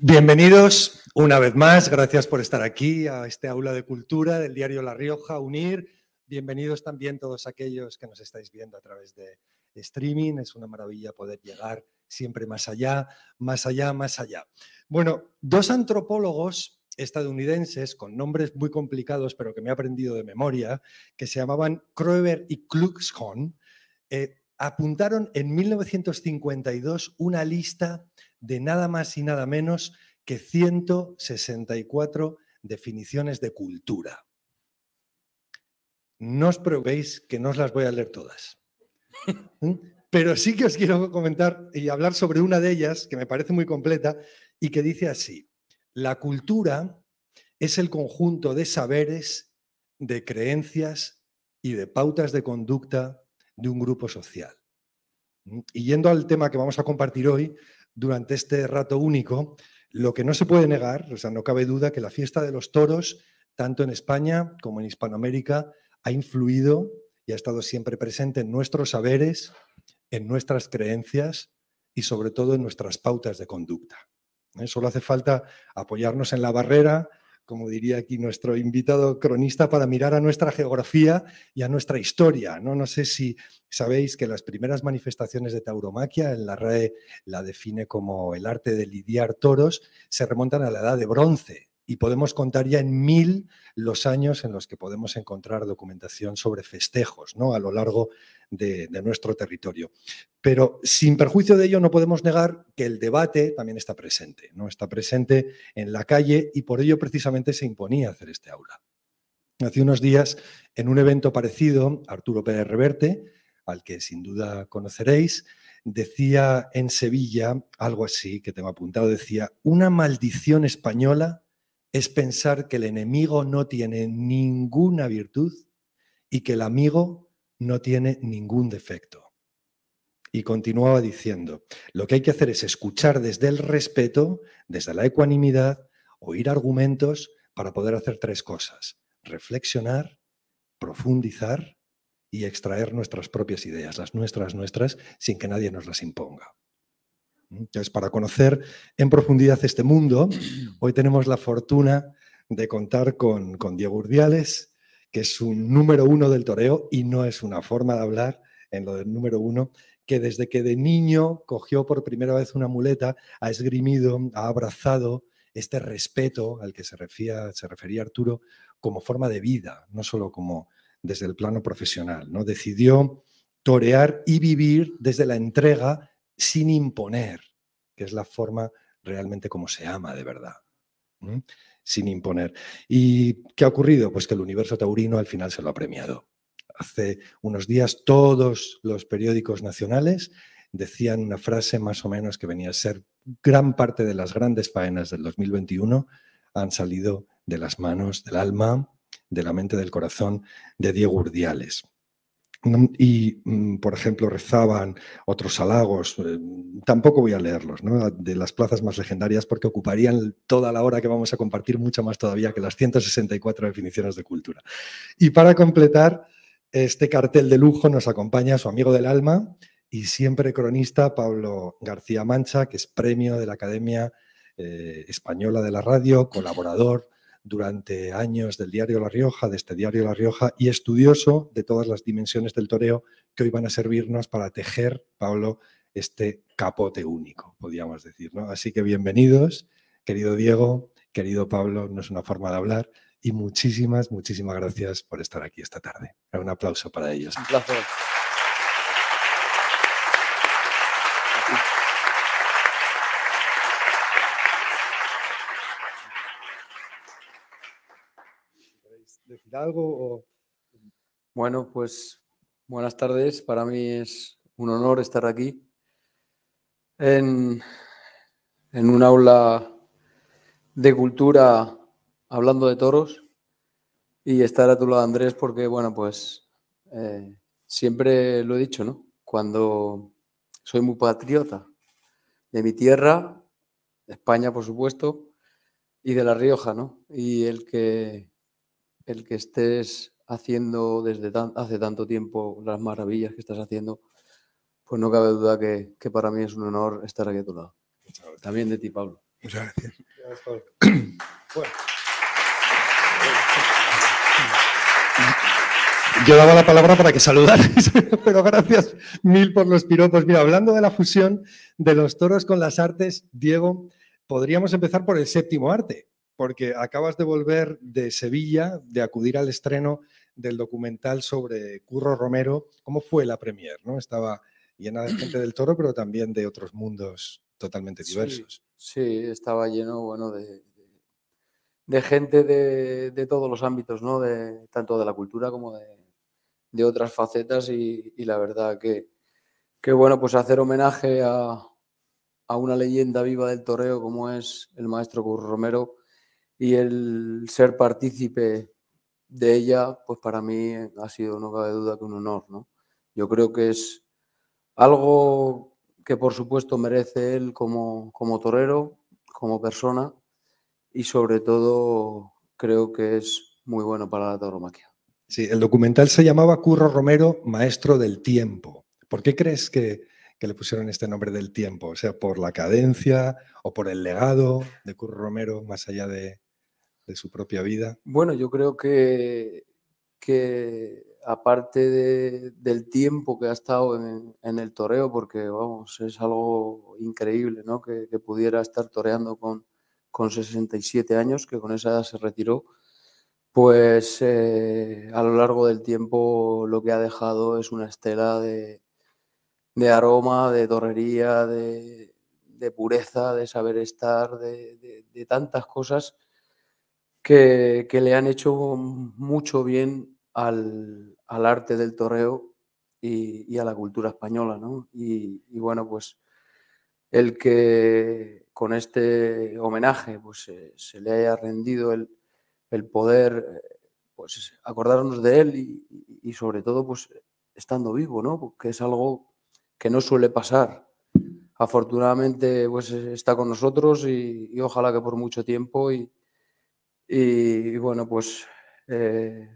Bienvenidos una vez más, gracias por estar aquí a este aula de cultura del diario La Rioja, UNIR. Bienvenidos también todos aquellos que nos estáis viendo a través de streaming. Es una maravilla poder llegar siempre más allá, más allá, más allá. Bueno, dos antropólogos estadounidenses con nombres muy complicados, pero que me he aprendido de memoria, que se llamaban Kroeber y Kluxhorn, apuntaron en 1952 una lista de nada más y nada menos que 164 definiciones de cultura. No os preocupéis que no os las voy a leer todas. Pero sí que os quiero comentar y hablar sobre una de ellas que me parece muy completa y que dice así: la cultura es el conjunto de saberes, de creencias y de pautas de conducta de un grupo social. Y yendo al tema que vamos a compartir hoy, durante este rato único, lo que no se puede negar, o sea, no cabe duda que la fiesta de los toros, tanto en España como en Hispanoamérica, ha influido y ha estado siempre presente en nuestros saberes, en nuestras creencias y sobre todo en nuestras pautas de conducta. Solo hace falta apoyarnos en la barrera, como diría aquí nuestro invitado cronista, para mirar a nuestra geografía y a nuestra historia. No sé si sabéis que las primeras manifestaciones de tauromaquia, en la RAE la define como el arte de lidiar toros, se remontan a la Edad de Bronce. Y podemos contar ya en 1000 los años en los que podemos encontrar documentación sobre festejos, ¿no?, a lo largo de nuestro territorio. Pero sin perjuicio de ello no podemos negar que el debate también está presente, ¿no? Está presente en la calle y por ello precisamente se imponía hacer este aula. Hace unos días, en un evento parecido, Arturo Pérez Reverte, al que sin duda conoceréis, decía en Sevilla algo así, que tengo apuntado, decía: una maldición española es pensar que el enemigo no tiene ninguna virtud y que el amigo no tiene ningún defecto. Y continuaba diciendo: lo que hay que hacer es escuchar desde el respeto, desde la ecuanimidad, oír argumentos para poder hacer tres cosas: reflexionar, profundizar y extraer nuestras propias ideas, las nuestras, sin que nadie nos las imponga. Entonces, para conocer en profundidad este mundo, hoy tenemos la fortuna de contar con Diego Urdiales, que es un número uno del toreo, y no es una forma de hablar en lo del número uno, que desde que de niño cogió por primera vez una muleta, ha esgrimido, ha abrazado este respeto al que se refería Arturo como forma de vida, no solo como desde el plano profesional, ¿no? Decidió torear y vivir desde la entrega sin imponer, que es la forma realmente como se ama de verdad, sin imponer. ¿Y qué ha ocurrido? Pues que el universo taurino al final se lo ha premiado. Hace unos días todos los periódicos nacionales decían una frase más o menos que venía a ser: gran parte de las grandes faenas del 2021 han salido de las manos, del alma, de la mente, del corazón de Diego Urdiales. Y, por ejemplo, rezaban otros halagos, tampoco voy a leerlos, ¿no?, de las plazas más legendarias, porque ocuparían toda la hora que vamos a compartir, mucho más todavía que las 164 definiciones de cultura. Y para completar este cartel de lujo nos acompaña su amigo del alma y siempre cronista, Pablo García Mancha, que es premio de la Academia Española de la Radio, colaborador durante años del diario La Rioja, de este diario La Rioja, y estudioso de todas las dimensiones del toreo que hoy van a servirnos para tejer, Pablo, este capote único, podríamos decir, ¿no? Así que bienvenidos, querido Diego, querido Pablo, no es una forma de hablar, y muchísimas gracias por estar aquí esta tarde. Un aplauso para ellos. Un placer. ¿Queréis decir algo? Bueno, pues buenas tardes. Para mí es un honor estar aquí en un aula de cultura hablando de toros y estar a tu lado, Andrés, porque, bueno, pues siempre lo he dicho, ¿no? Cuando soy muy patriota de mi tierra, de España, por supuesto, y de La Rioja, ¿no? Y el que estés haciendo desde hace tanto tiempo las maravillas que estás haciendo, pues no cabe duda que para mí es un honor estar aquí a tu lado. También de ti, Pablo. Muchas gracias. Bueno. Yo daba la palabra para que saludarais, pero gracias mil por los piropos. Mira, hablando de la fusión de los toros con las artes, Diego, podríamos empezar por el séptimo arte, porque acabas de volver de Sevilla, de acudir al estreno del documental sobre Curro Romero. ¿Cómo fue la premier, ¿no? Estaba llena de gente del toro, pero también de otros mundos totalmente diversos. Sí, estaba lleno, bueno, de gente de todos los ámbitos, ¿no? Tanto de la cultura como de otras facetas y la verdad que bueno, pues hacer homenaje a una leyenda viva del toreo como es el maestro Curro Romero y el ser partícipe de ella, pues para mí ha sido, no cabe duda, que un honor, ¿no? Yo creo que es algo que por supuesto merece él como torero, como persona y sobre todo creo que es muy bueno para la tauromaquia. Sí, el documental se llamaba Curro Romero, Maestro del Tiempo. ¿Por qué crees que le pusieron este nombre del tiempo? O sea, ¿por la cadencia o por el legado de Curro Romero más allá de su propia vida? Bueno, yo creo que aparte del tiempo que ha estado en el toreo, porque vamos, es algo increíble, ¿no? Que pudiera estar toreando con 67 años, que con esa edad se retiró, pues a lo largo del tiempo lo que ha dejado es una estela de aroma, de torrería, de pureza, de saber estar, de tantas cosas que le han hecho mucho bien al arte del toreo y a la cultura española, ¿no? Y bueno, pues el que con este homenaje pues, se le haya rendido el poder pues, acordarnos de él y sobre todo pues, estando vivo, ¿no? Porque es algo que no suele pasar. Afortunadamente pues, está con nosotros y ojalá que por mucho tiempo y bueno, pues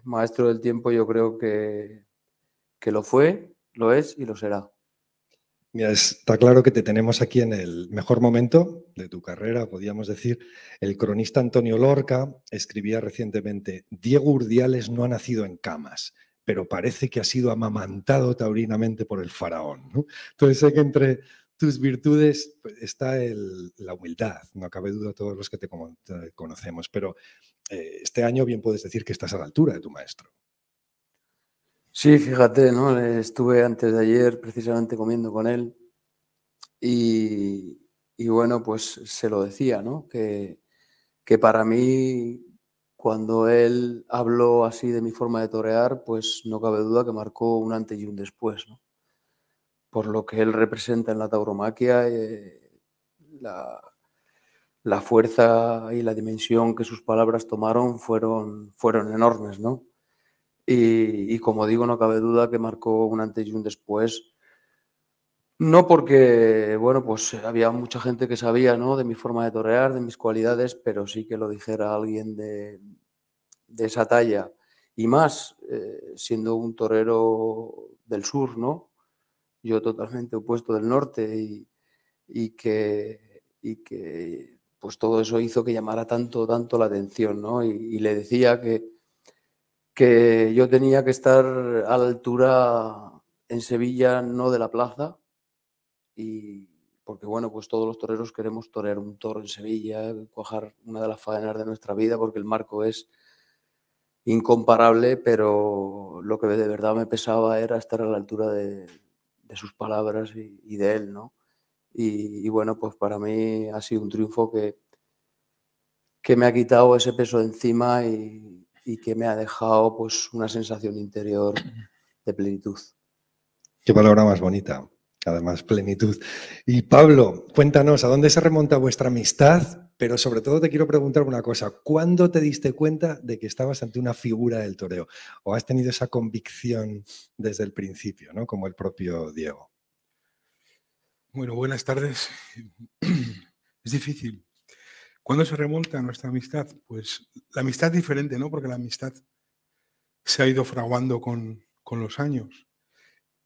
maestro del tiempo yo creo que lo fue, lo es y lo será. Mira, está claro que te tenemos aquí en el mejor momento de tu carrera, podríamos decir. El cronista Antonio Lorca escribía recientemente: Diego Urdiales no ha nacido en camas, pero parece que ha sido amamantado taurinamente por el faraón, ¿no? Entonces sé que entre tus virtudes pues, está la humildad, no cabe duda todos los que te conocemos, pero este año bien puedes decir que estás a la altura de tu maestro. Sí, fíjate, ¿no? Estuve antes de ayer precisamente comiendo con él y bueno, pues se lo decía, ¿no? Que para mí, cuando él habló así de mi forma de torear, pues no cabe duda que marcó un antes y un después, ¿no? Por lo que él representa en la tauromaquia, la fuerza y la dimensión que sus palabras tomaron fueron enormes, ¿no? Y como digo, no cabe duda que marcó un antes y un después. No porque, bueno, pues había mucha gente que sabía, ¿no? De mi forma de torear, de mis cualidades, pero sí que lo dijera alguien de esa talla. Y más, siendo un torero del sur, ¿no? Yo totalmente opuesto del norte y que pues todo eso hizo que llamara tanto la atención, ¿no? Y le decía que yo tenía que estar a la altura en Sevilla, no de la plaza, y porque bueno, pues todos los toreros queremos torear un toro en Sevilla, cuajar una de las faenas de nuestra vida, porque el marco es incomparable, pero lo que de verdad me pesaba era estar a la altura de sus palabras y de él, ¿no? Y bueno, pues para mí ha sido un triunfo que me ha quitado ese peso de encima y que me ha dejado pues una sensación interior de plenitud. Qué palabra más bonita, además plenitud. Y Pablo, cuéntanos, ¿a dónde se remonta vuestra amistad? Pero sobre todo te quiero preguntar una cosa, ¿cuándo te diste cuenta de que estabas ante una figura del toreo? ¿O has tenido esa convicción desde el principio, ¿no? Como el propio Diego? Bueno, buenas tardes. Es difícil. ¿Cuándo se remonta nuestra amistad? Pues la amistad es diferente, ¿no? Porque la amistad se ha ido fraguando con los años.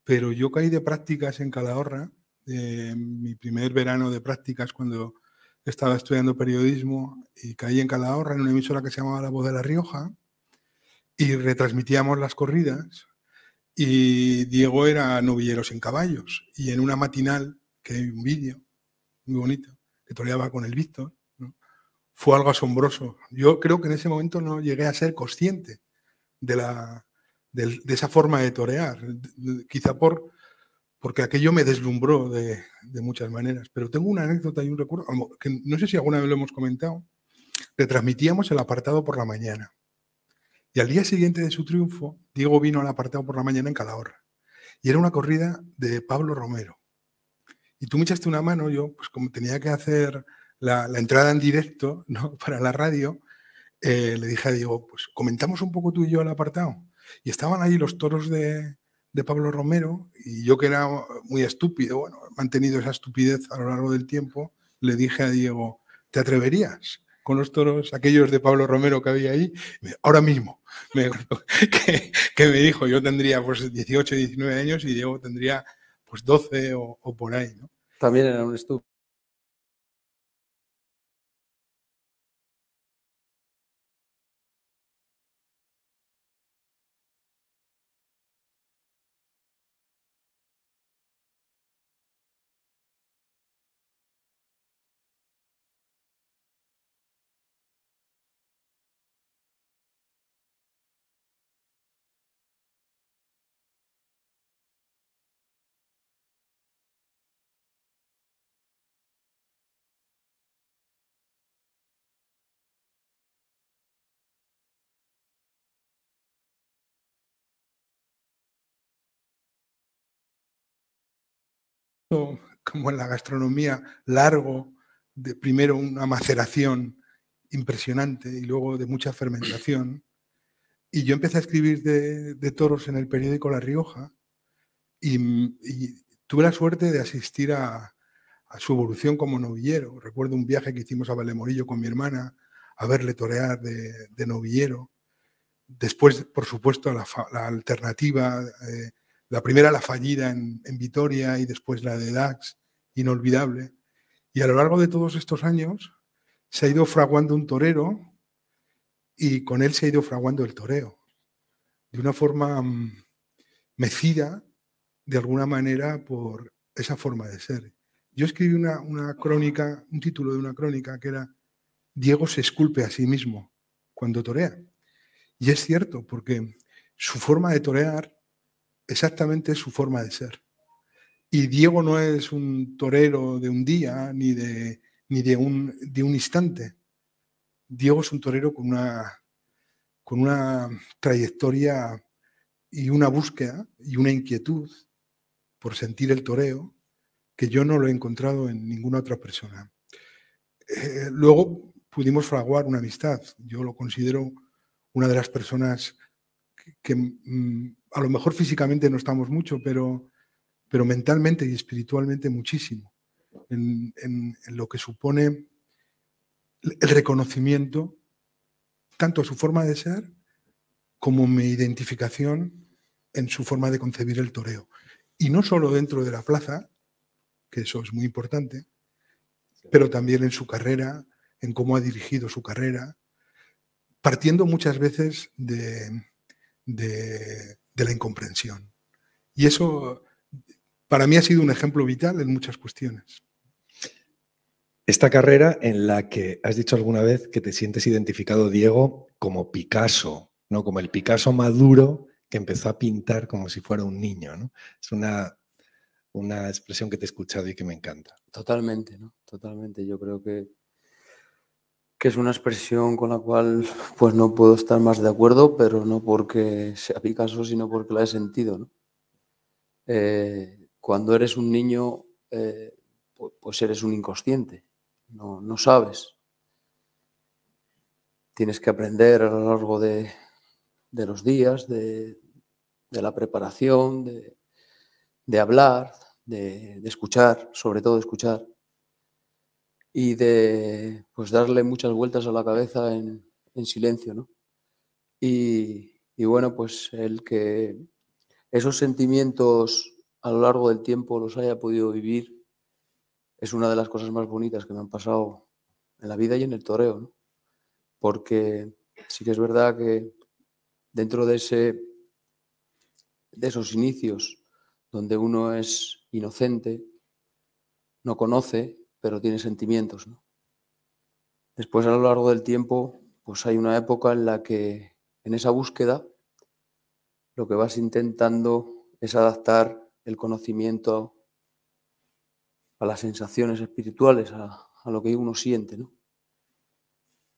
Pero yo caí de prácticas en Calahorra, mi primer verano de prácticas cuando estaba estudiando periodismo y caí en Calahorra, en una emisora que se llamaba La Voz de La Rioja, y retransmitíamos las corridas, y Diego era novilleros en caballos, y en una matinal, que hay un vídeo muy bonito, que toreaba con el Víctor, ¿no? Fue algo asombroso. Yo creo que en ese momento no llegué a ser consciente de esa forma de torear, quizá porque aquello me deslumbró de muchas maneras. Pero tengo una anécdota y un recuerdo, que no sé si alguna vez lo hemos comentado. Retransmitíamos el apartado por la mañana. Y al día siguiente de su triunfo, Diego vino al apartado por la mañana en Calahorra. Y era una corrida de Pablo Romero. Y tú me echaste una mano, yo, pues como tenía que hacer la entrada en directo, ¿no?, para la radio, le dije a Diego, pues comentamos un poco tú y yo el apartado. Y estaban ahí los toros de Pablo Romero, y yo, que era muy estúpido, bueno, he mantenido esa estupidez a lo largo del tiempo, le dije a Diego, ¿te atreverías con los toros aquellos de Pablo Romero que había ahí? Ahora mismo. Que me dijo, yo tendría pues 18, 19 años y Diego tendría pues 12 o por ahí, ¿no? También era un estúpido. Como en la gastronomía, largo, de primero una maceración impresionante y luego de mucha fermentación. Y yo empecé a escribir de toros en el periódico La Rioja y tuve la suerte de asistir a su evolución como novillero. Recuerdo un viaje que hicimos a Valdemorillo con mi hermana a verle torear de novillero. Después, por supuesto, la alternativa, la primera, la fallida en Vitoria, y después la de Dax, inolvidable. Y a lo largo de todos estos años se ha ido fraguando un torero y con él se ha ido fraguando el toreo, de una forma mecida, de alguna manera, por esa forma de ser. Yo escribí una crónica, un título de una crónica que era Diego se esculpe a sí mismo cuando torea. Y es cierto, porque su forma de torear exactamente es su forma de ser. Y Diego no es un torero de un día ni de un instante. Diego es un torero con una trayectoria y una búsqueda y una inquietud por sentir el toreo que yo no lo he encontrado en ninguna otra persona. Luego pudimos fraguar una amistad. Yo lo considero una de las personas que a lo mejor físicamente no estamos mucho, pero mentalmente y espiritualmente muchísimo, en lo que supone el reconocimiento, tanto a su forma de ser como mi identificación en su forma de concebir el toreo. Y no solo dentro de la plaza, que eso es muy importante, pero también en su carrera, en cómo ha dirigido su carrera, partiendo muchas veces de la incomprensión. Y eso para mí ha sido un ejemplo vital en muchas cuestiones. Esta carrera en la que has dicho alguna vez que te sientes identificado, Diego, como Picasso, ¿no? Como el Picasso maduro que empezó a pintar como si fuera un niño, ¿no? Es una expresión que te he escuchado y que me encanta. Totalmente, ¿no? Totalmente. Yo creo que es una expresión con la cual pues no puedo estar más de acuerdo, pero no porque sea Picasso, sino porque la he sentido, ¿no? Cuando eres un niño, pues eres un inconsciente, no sabes. Tienes que aprender a lo largo de los días, de la preparación, de hablar, de escuchar, sobre todo escuchar, y de pues darle muchas vueltas a la cabeza en silencio, ¿no? Y bueno, pues el que esos sentimientos a lo largo del tiempo los haya podido vivir es una de las cosas más bonitas que me han pasado la vida y en el toreo, ¿no? Porque sí que es verdad que dentro de esos inicios donde uno es inocente, no conoce, pero tiene sentimientos, ¿no? Después, a lo largo del tiempo, pues hay una época en la que en esa búsqueda lo que vas intentando es adaptar el conocimiento a las sensaciones espirituales, a lo que uno siente, ¿no?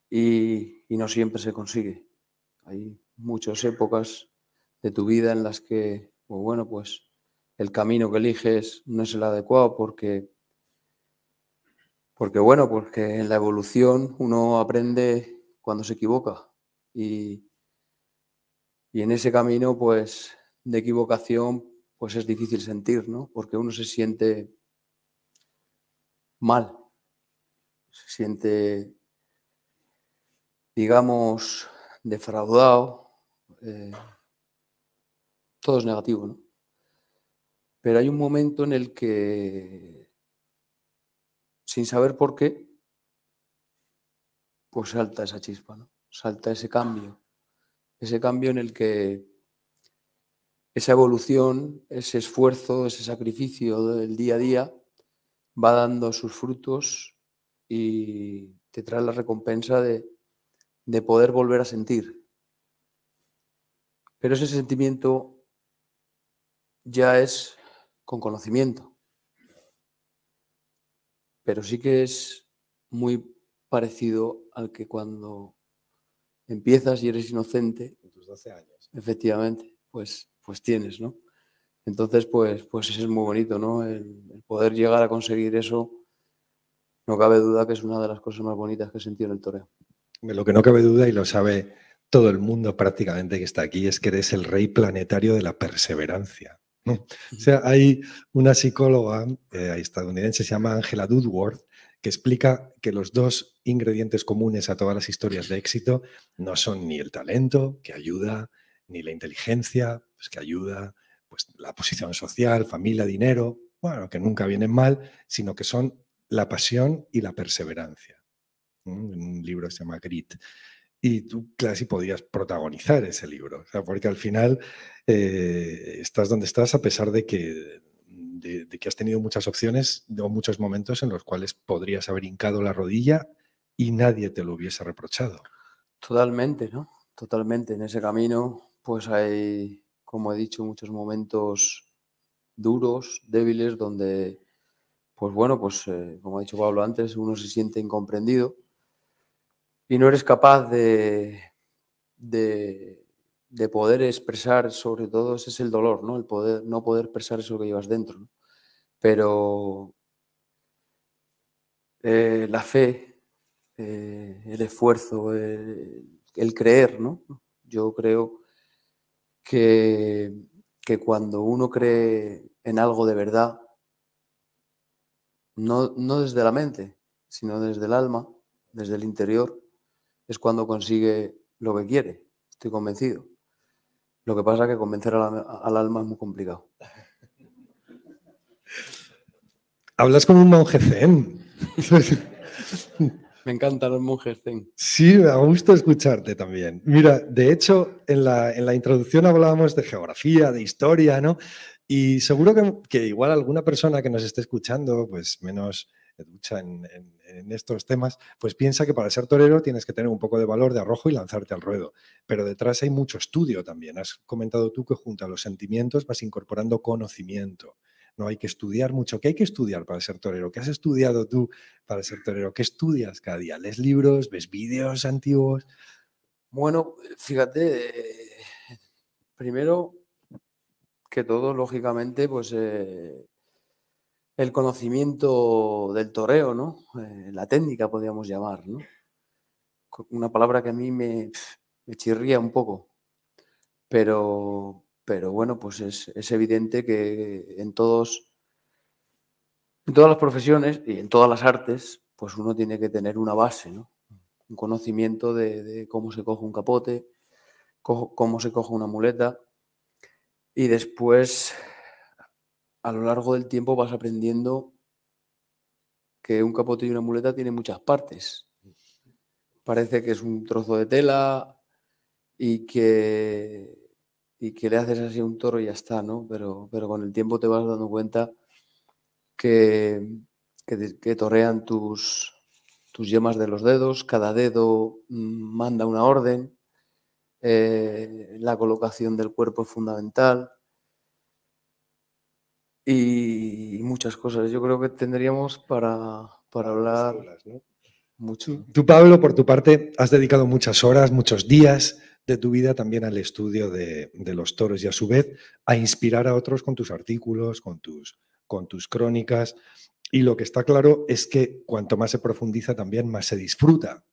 Y no siempre se consigue. Hay muchas épocas de tu vida en las que, pues bueno, pues el camino que eliges no es el adecuado porque en la evolución uno aprende cuando se equivoca y en ese camino, pues, de equivocación, pues es difícil sentir, ¿no? Porque uno se siente mal, se siente, digamos, defraudado, todo es negativo, ¿no? Pero hay un momento en el que, sin saber por qué, pues salta esa chispa, ¿no? Salta ese cambio en el que esa evolución, ese esfuerzo, ese sacrificio del día a día va dando sus frutos y te trae la recompensa de poder volver a sentir. Pero ese sentimiento ya es con conocimiento, pero sí que es muy parecido al que cuando empiezas y eres inocente, En tus 12 años. efectivamente, pues tienes, ¿no? Entonces, pues eso es muy bonito, ¿no? El poder llegar a conseguir eso, no cabe duda que es una de las cosas más bonitas que he sentido en el toreo. Lo que no cabe duda, y lo sabe todo el mundo prácticamente que está aquí, es que eres el rey planetario de la perseverancia, ¿no? O sea, hay una psicóloga estadounidense, se llama Angela Duckworth, que explica que los dos ingredientes comunes a todas las historias de éxito no son ni el talento, que ayuda, ni la inteligencia, pues que ayuda, pues la posición social, familia, dinero, bueno, que nunca vienen mal, sino que son la pasión y la perseverancia. En un libro que se llama Grit. Y tú casi podías protagonizar ese libro, o sea, porque al final estás donde estás a pesar de que has tenido muchas opciones o muchos momentos en los cuales podrías haber hincado la rodilla y nadie te lo hubiese reprochado. Totalmente, ¿no? Totalmente. En ese camino, pues hay, como he dicho, muchos momentos duros, débiles, donde, pues bueno, pues como ha dicho Pablo antes, uno se siente incomprendido y no eres capaz de poder expresar, sobre todo ese es el dolor, ¿no? El no poder expresar eso que llevas dentro, ¿no? Pero la fe, el esfuerzo, el creer, ¿no? Yo creo que cuando uno cree en algo de verdad, no desde la mente, sino desde el alma, desde el interior, es cuando consigue lo que quiere. Estoy convencido. Lo que pasa es que convencer al alma es muy complicado. Hablas como un monje zen. Me encantan los monjes zen. Sí, me gusta escucharte también. Mira, de hecho, en la introducción hablábamos de geografía, de historia, ¿no? Y seguro que igual alguna persona que nos esté escuchando, pues menos ducha en estos temas, pues piensa que para ser torero tienes que tener un poco de valor, de arrojo y lanzarte al ruedo. Pero detrás hay mucho estudio también. Has comentado tú que junto a los sentimientos vas incorporando conocimiento. No hay que estudiar mucho. ¿Qué hay que estudiar para ser torero? ¿Qué has estudiado tú para ser torero? ¿Qué estudias cada día? ¿Lees libros? ¿Ves vídeos antiguos? Bueno, fíjate, primero que todo, lógicamente, pues el conocimiento del toreo, ¿no? La técnica, podríamos llamar, ¿no? Una palabra que a mí me chirría un poco, pero bueno, pues es evidente que en todas las profesiones y en todas las artes, pues uno tiene que tener una base, ¿no? Un conocimiento de cómo se coge un capote, cómo se coge una muleta y después, a lo largo del tiempo vas aprendiendo que un capote y una muleta tienen muchas partes parece que es un trozo de tela y que le haces así a un toro y ya está, ¿no? Pero con el tiempo te vas dando cuenta que torean tus yemas de los dedos, cada dedo manda una orden, la colocación del cuerpo es fundamental y muchas cosas. Yo creo que tendríamos para hablar mucho. Tú, Pablo, por tu parte, has dedicado muchas horas, muchos días de tu vida también al estudio de los toros y a su vez a inspirar a otros con tus artículos, con tus crónicas. Y lo que está claro es que cuanto más se profundiza también más se disfruta.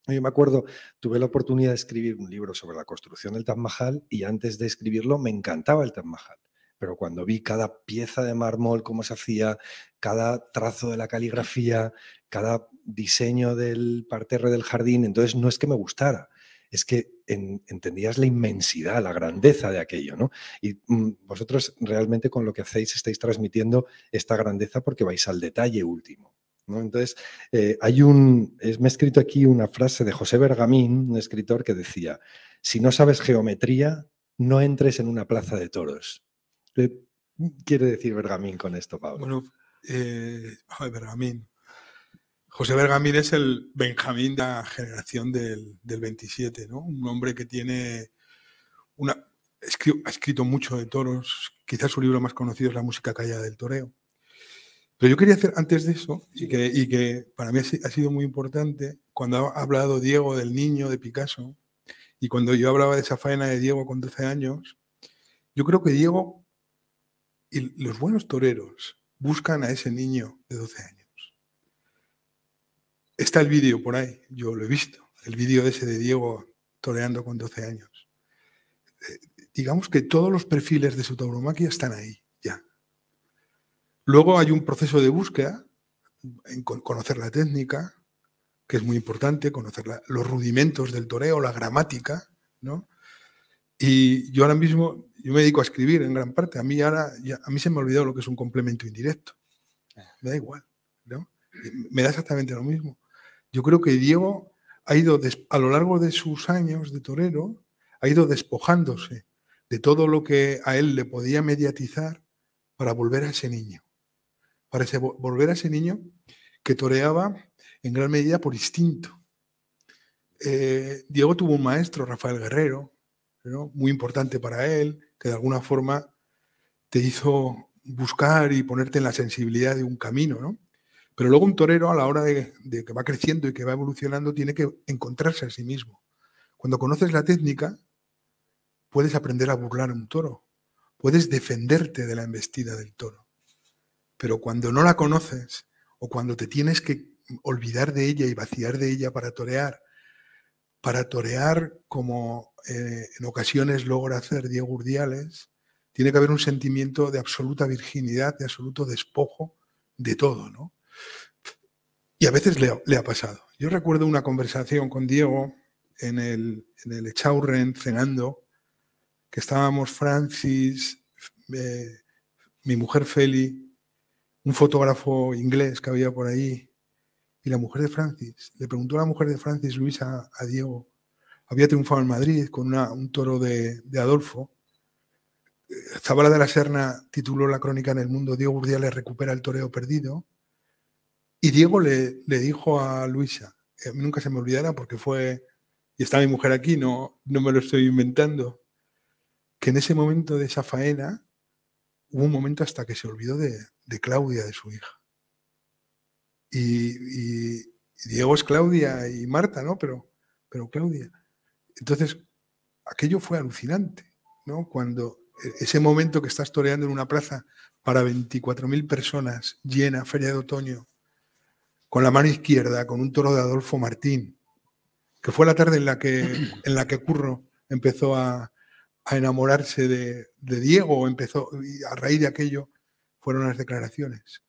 Yo me acuerdo, tuve la oportunidad de escribir un libro sobre la construcción del Taj Mahal y antes de escribirlo me encantaba el Taj Mahal. Pero cuando vi cada pieza de mármol, cómo se hacía, cada trazo de la caligrafía, cada diseño del parterre del jardín, entonces no es que me gustara, es que entendías la inmensidad, la grandeza de aquello, ¿no? Y vosotros realmente con lo que hacéis estáis transmitiendo esta grandeza porque vais al detalle último, ¿no? Entonces, me he escrito aquí una frase de José Bergamín, un escritor que decía, si no sabes geometría, no entres en una plaza de toros. ¿Qué quiere decir Bergamín con esto, Pablo? Bueno, Bergamín. José Bergamín es el Benjamín de la generación del 27, ¿no? Un hombre que tiene ha escrito mucho de toros, quizás su libro más conocido es La música callada del toreo. Pero yo quería hacer antes de eso, y que para mí ha sido muy importante, cuando ha hablado Diego del niño de Picasso, y cuando yo hablaba de esa faena de Diego con 12 años, yo creo que Diego y los buenos toreros buscan a ese niño de 12 años. Está el vídeo por ahí, yo lo he visto, el vídeo ese de Diego toreando con 12 años. Digamos que todos los perfiles de su tauromaquia están ahí, ya. Luego hay un proceso de búsqueda, en conocer la técnica, que es muy importante, conocer los rudimentos del toreo, la gramática, ¿no? Y yo ahora mismo, yo me dedico a escribir en gran parte. A mí se me ha olvidado lo que es un complemento indirecto. Me da igual, ¿no? Me da exactamente lo mismo. Yo creo que Diego ha ido, a lo largo de sus años de torero, ha ido despojándose de todo lo que a él le podía mediatizar para volver a ese niño. Para volver a ese niño que toreaba en gran medida por instinto. Diego tuvo un maestro, Rafael Guerrero, ¿no? Muy importante para él, que de alguna forma te hizo buscar y ponerte en la sensibilidad de un camino, ¿no? Pero luego un torero, a la hora de que va creciendo y que va evolucionando, tiene que encontrarse a sí mismo. Cuando conoces la técnica, puedes aprender a burlar a un toro, puedes defenderte de la embestida del toro. Pero cuando no la conoces o cuando te tienes que olvidar de ella y vaciar de ella para torear como en ocasiones logra hacer Diego Urdiales, tiene que haber un sentimiento de absoluta virginidad, de absoluto despojo de todo, ¿no? Y a veces le ha pasado. Yo recuerdo una conversación con Diego en el Echaurren cenando, que estábamos Francis, mi mujer Feli, un fotógrafo inglés que había por ahí, y la mujer de Francis. Le preguntó a la mujer de Francis, Luisa, a Diego. Había triunfado en Madrid con un toro de Adolfo. Zabala de la Serna tituló la crónica en El Mundo, Diego Urdiales recupera el toreo perdido. Y Diego le dijo a Luisa, a mí nunca se me olvidará porque y está mi mujer aquí, no me lo estoy inventando, que en ese momento de esa faena hubo un momento hasta que se olvidó de Claudia, de su hija. Y Diego es Claudia y Marta, ¿no? Pero Claudia. Entonces, aquello fue alucinante, ¿no? Cuando ese momento que estás toreando en una plaza para 24.000 personas, llena, feria de otoño, con la mano izquierda, con un toro de Adolfo Martín, que fue la tarde en la que Curro empezó a enamorarse de Diego, y a raíz de aquello fueron las declaraciones.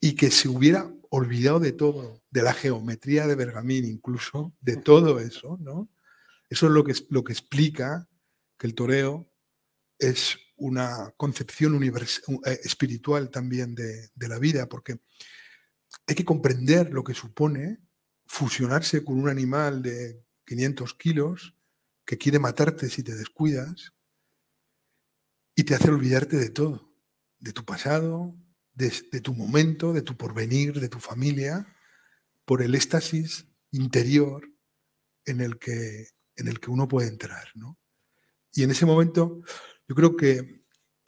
Y que se hubiera olvidado de todo, de la geometría de Bergamín incluso, de todo eso, ¿no? Eso es lo que explica que el toreo es una concepción espiritual también de la vida, porque hay que comprender lo que supone fusionarse con un animal de 500 kilos que quiere matarte si te descuidas y te hace olvidarte de todo, de tu pasado, de tu momento, de tu porvenir, de tu familia, por el éxtasis interior en el que uno puede entrar, ¿no? Y en ese momento yo creo que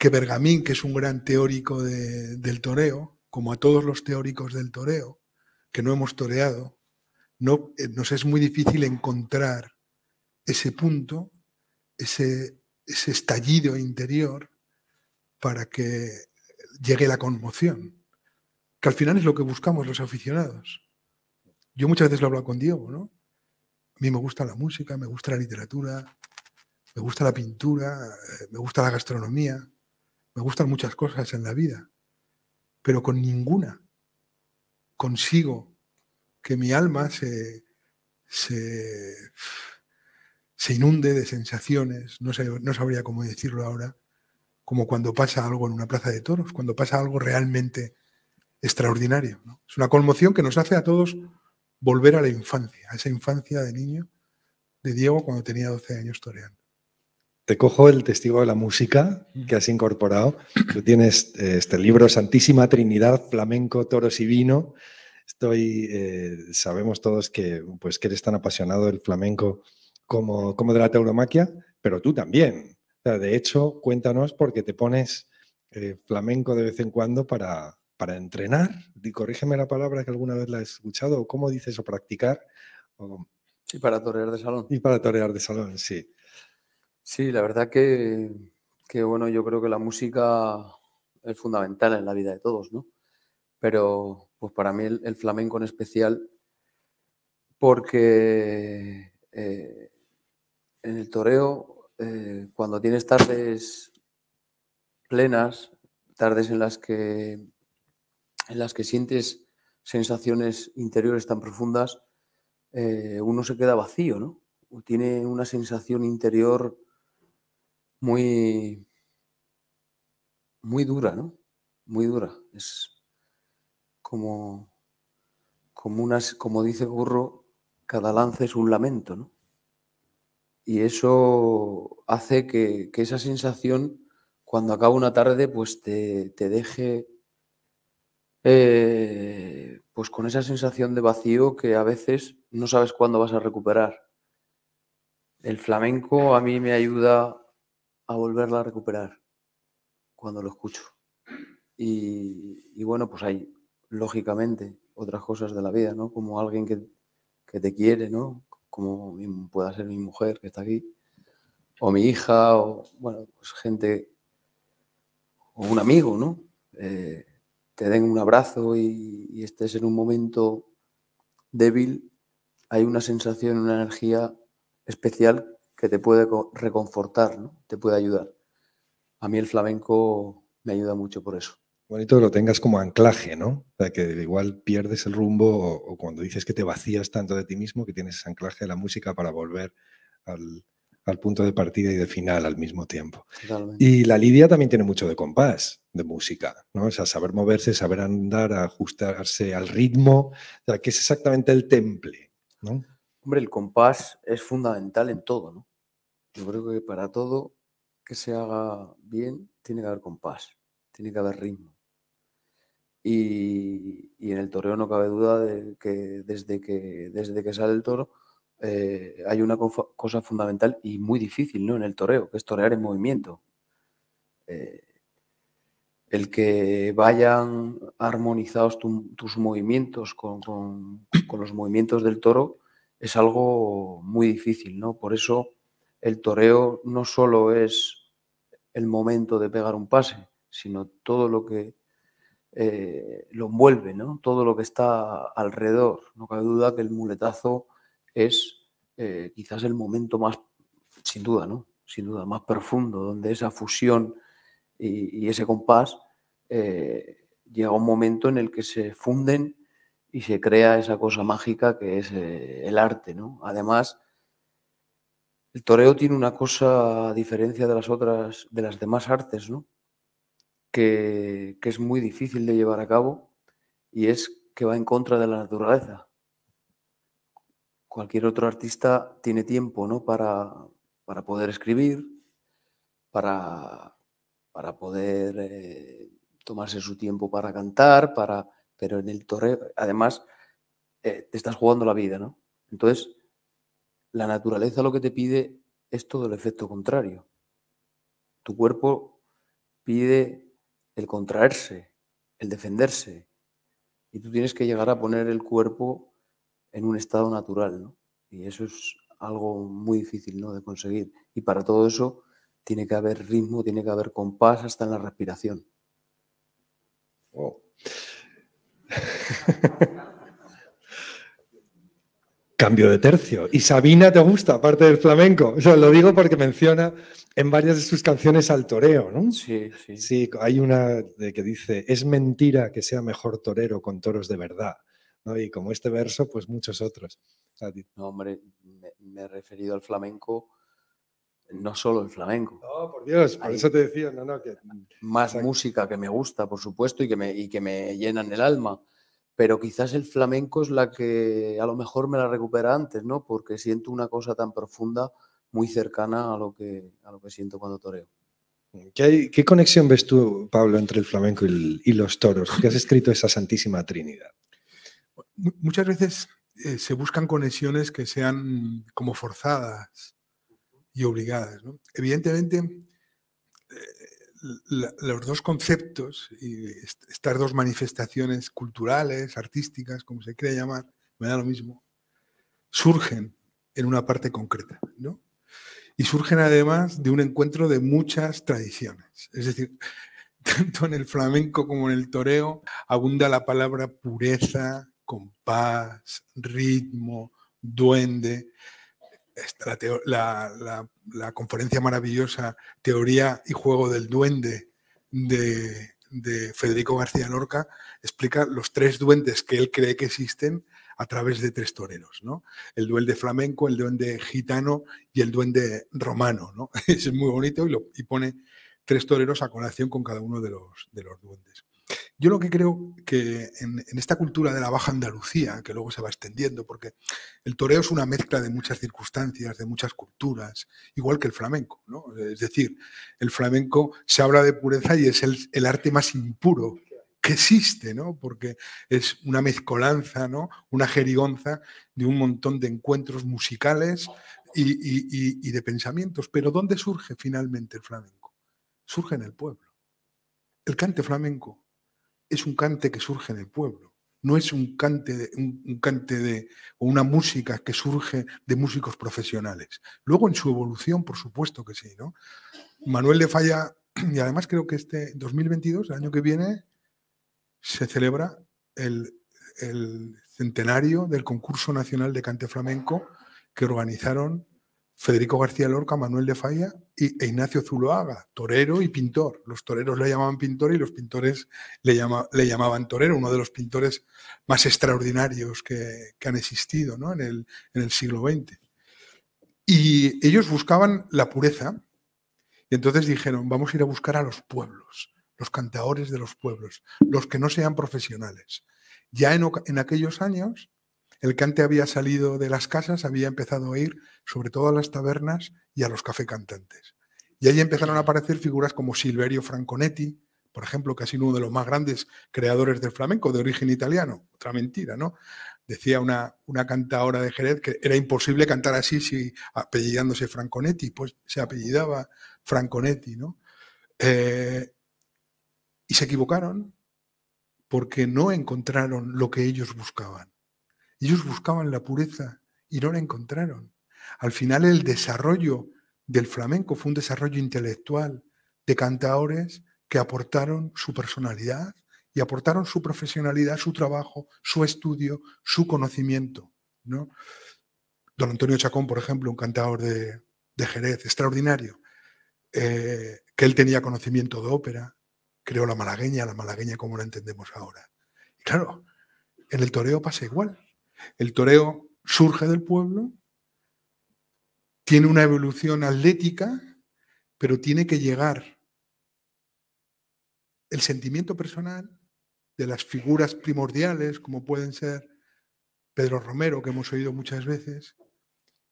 Bergamín, que es un gran teórico del toreo, como a todos los teóricos del toreo, que no hemos toreado, nos es muy difícil encontrar ese punto, ese estallido interior para que llegue la conmoción, que al final es lo que buscamos los aficionados. Yo muchas veces lo he hablado con Diego, ¿no? A mí me gusta la música, me gusta la literatura, me gusta la pintura, me gusta la gastronomía, me gustan muchas cosas en la vida, pero con ninguna consigo que mi alma se inunde de sensaciones, no sabría cómo decirlo ahora, como cuando pasa algo en una plaza de toros, cuando pasa algo realmente extraordinario, ¿no? Es una conmoción que nos hace a todos volver a la infancia, a esa infancia de niño de Diego cuando tenía 12 años toreando. Te cojo el testigo de la música que has incorporado. Tú tienes este libro Santísima Trinidad, Flamenco, Toros y Vino. Sabemos todos que eres tan apasionado del flamenco como de la tauromaquia, pero tú también. O sea, de hecho, cuéntanos por qué te pones flamenco de vez en cuando para entrenar. Y corrígeme la palabra que alguna vez la he escuchado. ¿Cómo dices? ¿O practicar? Sí, para torear de salón. Y para torear de salón, sí. Sí, la verdad que bueno, yo creo que la música es fundamental en la vida de todos, ¿no? Pero pues para mí el flamenco en especial, porque en el toreo, cuando tienes tardes plenas, tardes en las que sientes sensaciones interiores tan profundas, uno se queda vacío, ¿no? Tiene una sensación interior muy, muy dura, ¿no? Muy dura. Es como dice Gurro, cada lance es un lamento, ¿no? Y eso hace que esa sensación, cuando acaba una tarde, pues te deje pues con esa sensación de vacío que a veces no sabes cuándo vas a recuperar. El flamenco a mí me ayuda a volverla a recuperar cuando lo escucho. Y bueno, pues hay, lógicamente, otras cosas de la vida, ¿no? Como alguien que te quiere, ¿no? Como pueda ser mi mujer que está aquí, o mi hija, o bueno, pues gente, o un amigo, ¿no? Te den un abrazo y estés en un momento débil, hay una sensación, una energía especial que te puede reconfortar, ¿no? Te puede ayudar. A mí el flamenco me ayuda mucho por eso. Bonito que lo tengas como anclaje, ¿no? O sea, que igual pierdes el rumbo o cuando dices que te vacías tanto de ti mismo que tienes ese anclaje de la música para volver al punto de partida y de final al mismo tiempo. Totalmente. Y la lidia también tiene mucho de compás, de música, ¿no? O sea, saber moverse, saber andar, ajustarse al ritmo, o sea, que es exactamente el temple, ¿no? Hombre, el compás es fundamental en todo, ¿no? Yo creo que para todo que se haga bien tiene que haber compás, tiene que haber ritmo. Y en el toreo no cabe duda de que desde que sale el toro hay una cosa fundamental y muy difícil, ¿no? En el toreo, que es torear en movimiento. El que vayan armonizados tus movimientos con los movimientos del toro es algo muy difícil, ¿no? Por eso el toreo no solo es el momento de pegar un pase, sino todo lo que lo envuelve, ¿no? Todo lo que está alrededor. No cabe duda que el muletazo es quizás el momento más, sin duda, ¿no? Sin duda, más profundo, donde esa fusión y ese compás llega un momento en el que se funden y se crea esa cosa mágica que es el arte, ¿no? Además, el toreo tiene una cosa, a diferencia de las demás artes, ¿no? Que es muy difícil de llevar a cabo y es que va en contra de la naturaleza. cualquier otro artista tiene tiempo, ¿no? Para poder escribir, para poder tomarse su tiempo para cantar, pero en el toreo, además, te estás jugando la vida, ¿no? Entonces, la naturaleza lo que te pide es todo el efecto contrario. Tu cuerpo pide el contraerse, el defenderse, y tú tienes que llegar a poner el cuerpo en un estado natural, ¿no? Y eso es algo muy difícil, ¿no?, de conseguir. Y para todo eso tiene que haber ritmo, tiene que haber compás hasta en la respiración. Oh. Cambio de tercio. ¿Y Sabina te gusta, aparte del flamenco? O sea, lo digo porque menciona en varias de sus canciones al toreo, ¿no? Sí, sí. Sí, hay una de que dice, es mentira que sea mejor torero con toros de verdad, ¿no? Y como este verso, pues muchos otros. No, hombre, me he referido al flamenco, no solo el flamenco. Oh, por Dios, por eso te decía, no, que... Más música que me gusta, por supuesto, y que me llenan el alma. Pero quizás el flamenco es la que a lo mejor me la recupera antes, ¿no? Porque siento una cosa tan profunda, muy cercana a lo que siento cuando toreo. ¿Qué conexión ves tú, Pablo, entre el flamenco y los toros? ¿Qué has escrito esa Santísima Trinidad? Muchas veces se buscan conexiones que sean como forzadas y obligadas, ¿no? Evidentemente, los dos conceptos y estas dos manifestaciones culturales, artísticas, como se quiera llamar, me da lo mismo, surgen en una parte concreta, ¿no? Y surgen además de un encuentro de muchas tradiciones. Es decir, tanto en el flamenco como en el toreo abunda la palabra pureza, compás, ritmo, duende. La conferencia maravillosa Teoría y Juego del Duende de Federico García Lorca explica los 3 duendes que él cree que existen a través de 3 toreros, ¿no? El duende flamenco, el duende gitano y el duende romano, ¿no? Es muy bonito y pone 3 toreros a colación con cada uno de los duendes. Yo lo que creo que en esta cultura de la Baja Andalucía, que luego se va extendiendo, porque el toreo es una mezcla de muchas circunstancias, de muchas culturas, igual que el flamenco, ¿no? Es decir, el flamenco se habla de pureza y es el arte más impuro que existe, ¿no? Porque es una mezcolanza, ¿no? Una jerigonza de un montón de encuentros musicales y de pensamientos. Pero ¿dónde surge finalmente el flamenco? Surge en el pueblo. El cante flamenco es un cante que surge en el pueblo, no es un cante o una música que surge de músicos profesionales. Luego en su evolución, por supuesto que sí, ¿no? Manuel de Falla, y además creo que este 2022, el año que viene, se celebra el centenario del concurso nacional de cante flamenco que organizaron Federico García Lorca, Manuel de Falla e Ignacio Zuloaga, torero y pintor. Los toreros le llamaban pintor y los pintores le llamaban torero, uno de los pintores más extraordinarios que han existido, ¿no? en el siglo XX. Y ellos buscaban la pureza y entonces dijeron, vamos a ir a buscar a los pueblos, los cantaores de los pueblos, los que no sean profesionales. Ya en aquellos años el cante había salido de las casas, había empezado a ir sobre todo a las tabernas y a los café cantantes. Y ahí empezaron a aparecer figuras como Silverio Franconetti, por ejemplo, que ha sido uno de los más grandes creadores del flamenco, de origen italiano. Otra mentira, ¿no? Decía una cantaora de Jerez que era imposible cantar así si apellidándose Franconetti, pues se apellidaba Franconetti, ¿no? Y se equivocaron porque no encontraron lo que ellos buscaban. Ellos buscaban la pureza y no la encontraron. Al final el desarrollo del flamenco fue un desarrollo intelectual de cantaores que aportaron su personalidad y aportaron su profesionalidad, su trabajo, su estudio, su conocimiento, ¿no? Don Antonio Chacón, por ejemplo, un cantador de Jerez extraordinario, que él tenía conocimiento de ópera, creó la malagueña como la entendemos ahora. Y claro, en el toreo pasa igual. El toreo surge del pueblo, tiene una evolución atlética, pero tiene que llegar el sentimiento personal de las figuras primordiales, como pueden ser Pedro Romero, que hemos oído muchas veces,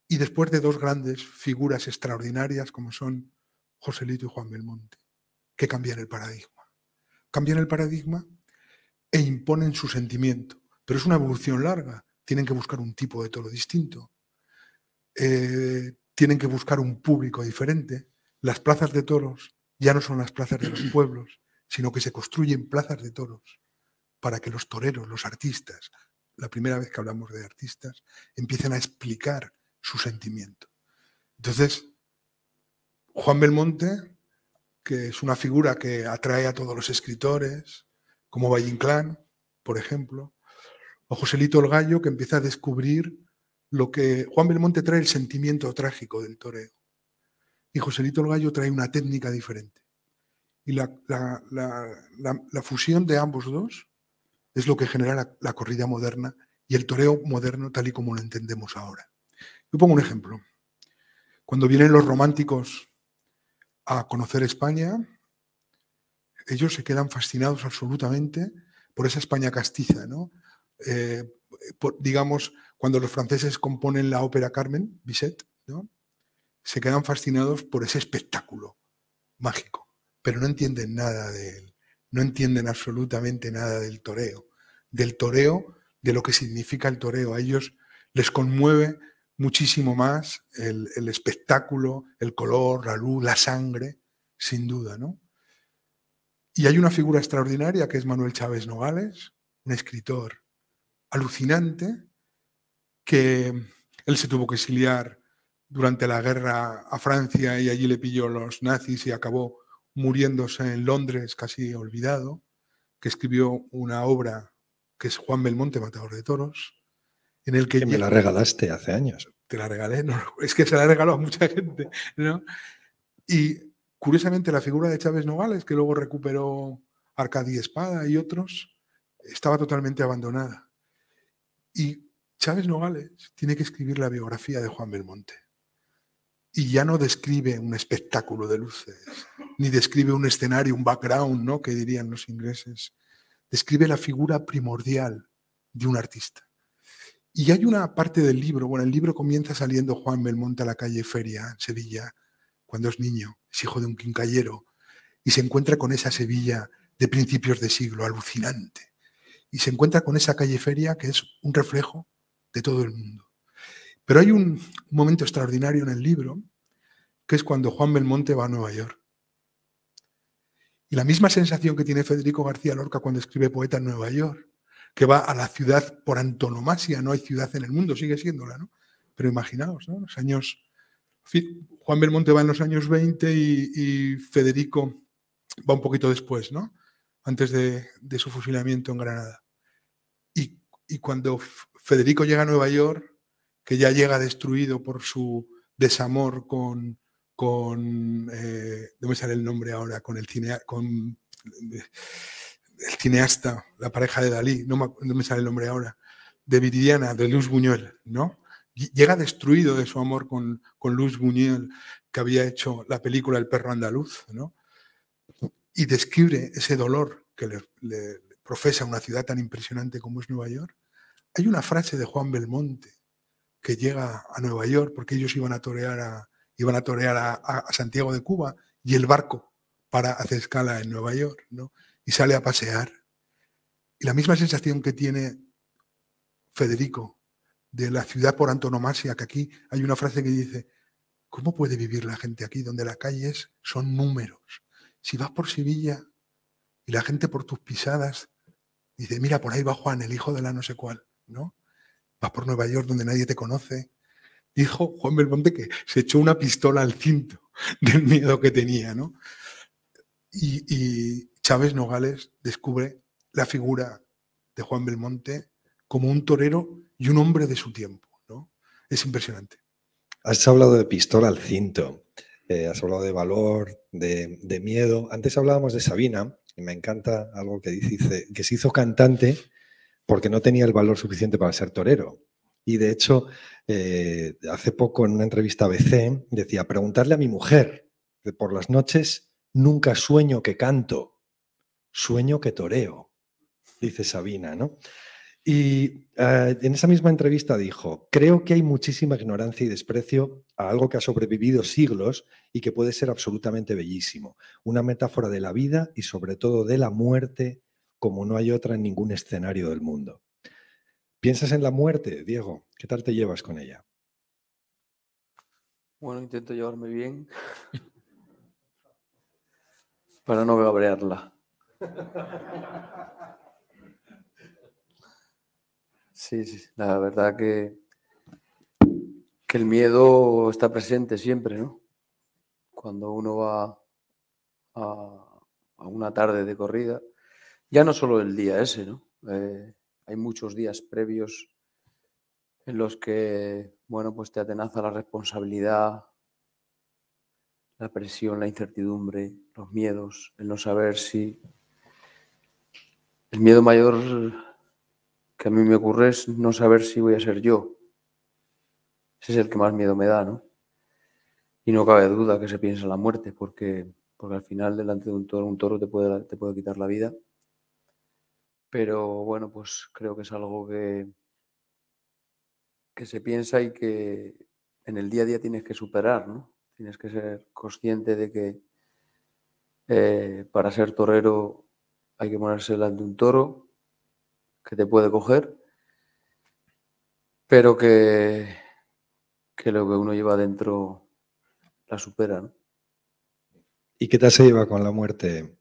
y después de dos grandes figuras extraordinarias como son Joselito y Juan Belmonte, que cambian el paradigma. Cambian el paradigma e imponen su sentimiento. Pero es una evolución larga. Tienen que buscar un tipo de toro distinto. Tienen que buscar un público diferente. Las plazas de toros ya no son las plazas de los pueblos, sino que se construyen plazas de toros para que los toreros, los artistas, la primera vez que hablamos de artistas, empiecen a explicar su sentimiento. Entonces, Juan Belmonte, que es una figura que atrae a todos los escritores, como Valle Inclán, por ejemplo, o Joselito el Gallo, que empieza a descubrir lo que Juan Belmonte trae, el sentimiento trágico del toreo. Y Joselito el Gallo trae una técnica diferente. Y la fusión de ambos dos es lo que genera la corrida moderna y el toreo moderno tal y como lo entendemos ahora. Yo pongo un ejemplo. Cuando vienen los románticos a conocer España, ellos se quedan fascinados absolutamente por esa España castiza, ¿no? Digamos, cuando los franceses componen la ópera Carmen, Bizet, ¿no? Se quedan fascinados por ese espectáculo mágico, pero no entienden nada de él, no entienden absolutamente nada del toreo, de lo que significa el toreo. A ellos les conmueve muchísimo más el espectáculo, el color, la luz, la sangre, sin duda, ¿no? Y hay una figura extraordinaria que es Manuel Chávez Nogales, un escritor alucinante, que él se tuvo que exiliar durante la guerra a Francia y allí le pilló los nazis y acabó muriéndose en Londres, casi olvidado, que escribió una obra que es Juan Belmonte, Matador de Toros, en el que... me la regalaste hace años. Te la regalé, no, es que se la regaló a mucha gente, ¿no? Y curiosamente la figura de Chávez Nogales, que luego recuperó Arcadi Espada y otros, estaba totalmente abandonada. Y Chávez Nogales tiene que escribir la biografía de Juan Belmonte. Y ya no describe un espectáculo de luces, ni describe un escenario, un background, ¿no?, que dirían los ingleses. Describe la figura primordial de un artista. Y hay una parte del libro, bueno, el libro comienza saliendo Juan Belmonte a la calle Feria, en Sevilla, cuando es niño, es hijo de un quincallero, y se encuentra con esa Sevilla de principios de siglo, alucinante. Y se encuentra con esa calle Feria que es un reflejo de todo el mundo. Pero hay un momento extraordinario en el libro, que es cuando Juan Belmonte va a Nueva York. Y la misma sensación que tiene Federico García Lorca cuando escribe Poeta en Nueva York, que va a la ciudad por antonomasia, no hay ciudad en el mundo, sigue siéndola, ¿no? Pero imaginaos, ¿no? Los años... Juan Belmonte va en los años 20 y Federico va un poquito después, ¿no? Antes de su fusilamiento en Granada. Y cuando Federico llega a Nueva York, que ya llega destruido por su desamor con no me sale el nombre ahora, con el cineasta, la pareja de Dalí, no me sale el nombre ahora, de Viridiana, de Luis Buñuel, ¿no? Llega destruido de su amor con Luis Buñuel, que había hecho la película El perro andaluz, ¿no? Y describe ese dolor que le profesa una ciudad tan impresionante como es Nueva York. Hay una frase de Juan Belmonte que llega a Nueva York porque ellos iban a torear a Santiago de Cuba y el barco hace escala en Nueva York, ¿no? Y sale a pasear. Y la misma sensación que tiene Federico de la ciudad por antonomasia, que aquí hay una frase que dice: ¿cómo puede vivir la gente aquí donde las calles son números? Si vas por Sevilla y la gente por tus pisadas dice: mira, por ahí va Juan, el hijo de la no sé cuál, ¿no? Vas por Nueva York donde nadie te conoce. Dijo Juan Belmonte que se echó una pistola al cinto del miedo que tenía, ¿no? Y Chávez Nogales descubre la figura de Juan Belmonte como un torero y un hombre de su tiempo, ¿no? Es impresionante. Has hablado de pistola al cinto, has hablado de valor, de miedo. Antes hablábamos de Sabina, y me encanta algo que dice, que se hizo cantante porque no tenía el valor suficiente para ser torero. Y de hecho, hace poco en una entrevista a ABC decía: preguntarle a mi mujer, que por las noches nunca sueño que canto, sueño que toreo, dice Sabina, ¿no? Y en esa misma entrevista dijo, creo que hay muchísima ignorancia y desprecio a algo que ha sobrevivido siglos y que puede ser absolutamente bellísimo. Una metáfora de la vida y sobre todo de la muerte como no hay otra en ningún escenario del mundo. ¿Piensas en la muerte, Diego? ¿Qué tal te llevas con ella? Bueno, intento llevarme bien para no cabrearla. Sí, la verdad que el miedo está presente siempre, ¿no? Cuando uno va a una tarde de corrida, ya no solo el día ese, ¿no? Hay muchos días previos en los que, bueno, pues te atenaza la responsabilidad, la presión, la incertidumbre, los miedos, el no saber si... El miedo mayor que a mí me ocurre es no saber si voy a ser yo. Ese es el que más miedo me da, ¿no? Y no cabe duda que se piensa en la muerte, porque al final delante de un toro te puede quitar la vida. Pero bueno, pues creo que es algo que se piensa y que en el día a día tienes que superar, ¿no? Tienes que ser consciente de que para ser torero hay que ponerse delante de un toro que te puede coger, pero que lo que uno lleva dentro la supera, ¿no? ¿Y qué tal se lleva con la muerte?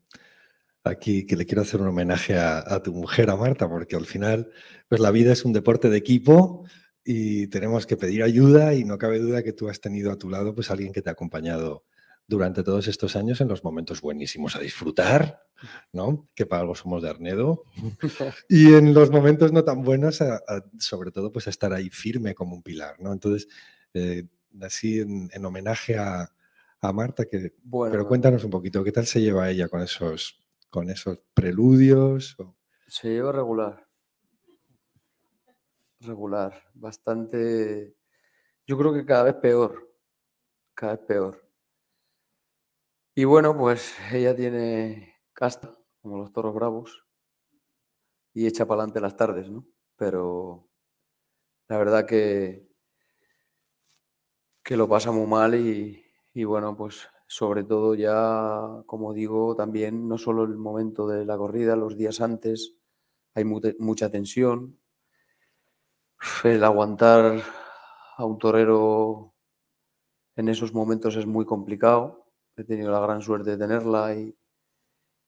Aquí que le quiero hacer un homenaje a tu mujer, a Marta, porque al final pues la vida es un deporte de equipo y tenemos que pedir ayuda y no cabe duda que tú has tenido a tu lado pues alguien que te ha acompañado durante todos estos años en los momentos buenísimos a disfrutar, ¿no? Que para algo somos de Arnedo. Y en los momentos no tan buenos, sobre todo pues a estar ahí firme como un pilar, ¿no? Entonces, así en homenaje a Marta, Bueno, pero cuéntanos un poquito, ¿qué tal se lleva ella con esos preludios? se lleva regular, bastante, yo creo que cada vez peor. Y bueno, pues ella tiene casta, como los toros bravos, y echa para adelante las tardes, ¿no? Pero la verdad que lo pasa muy mal y bueno, pues sobre todo ya, como digo, también no solo el momento de la corrida, los días antes, hay mucha tensión. El aguantar a un torero en esos momentos es muy complicado. He tenido la gran suerte de tenerla y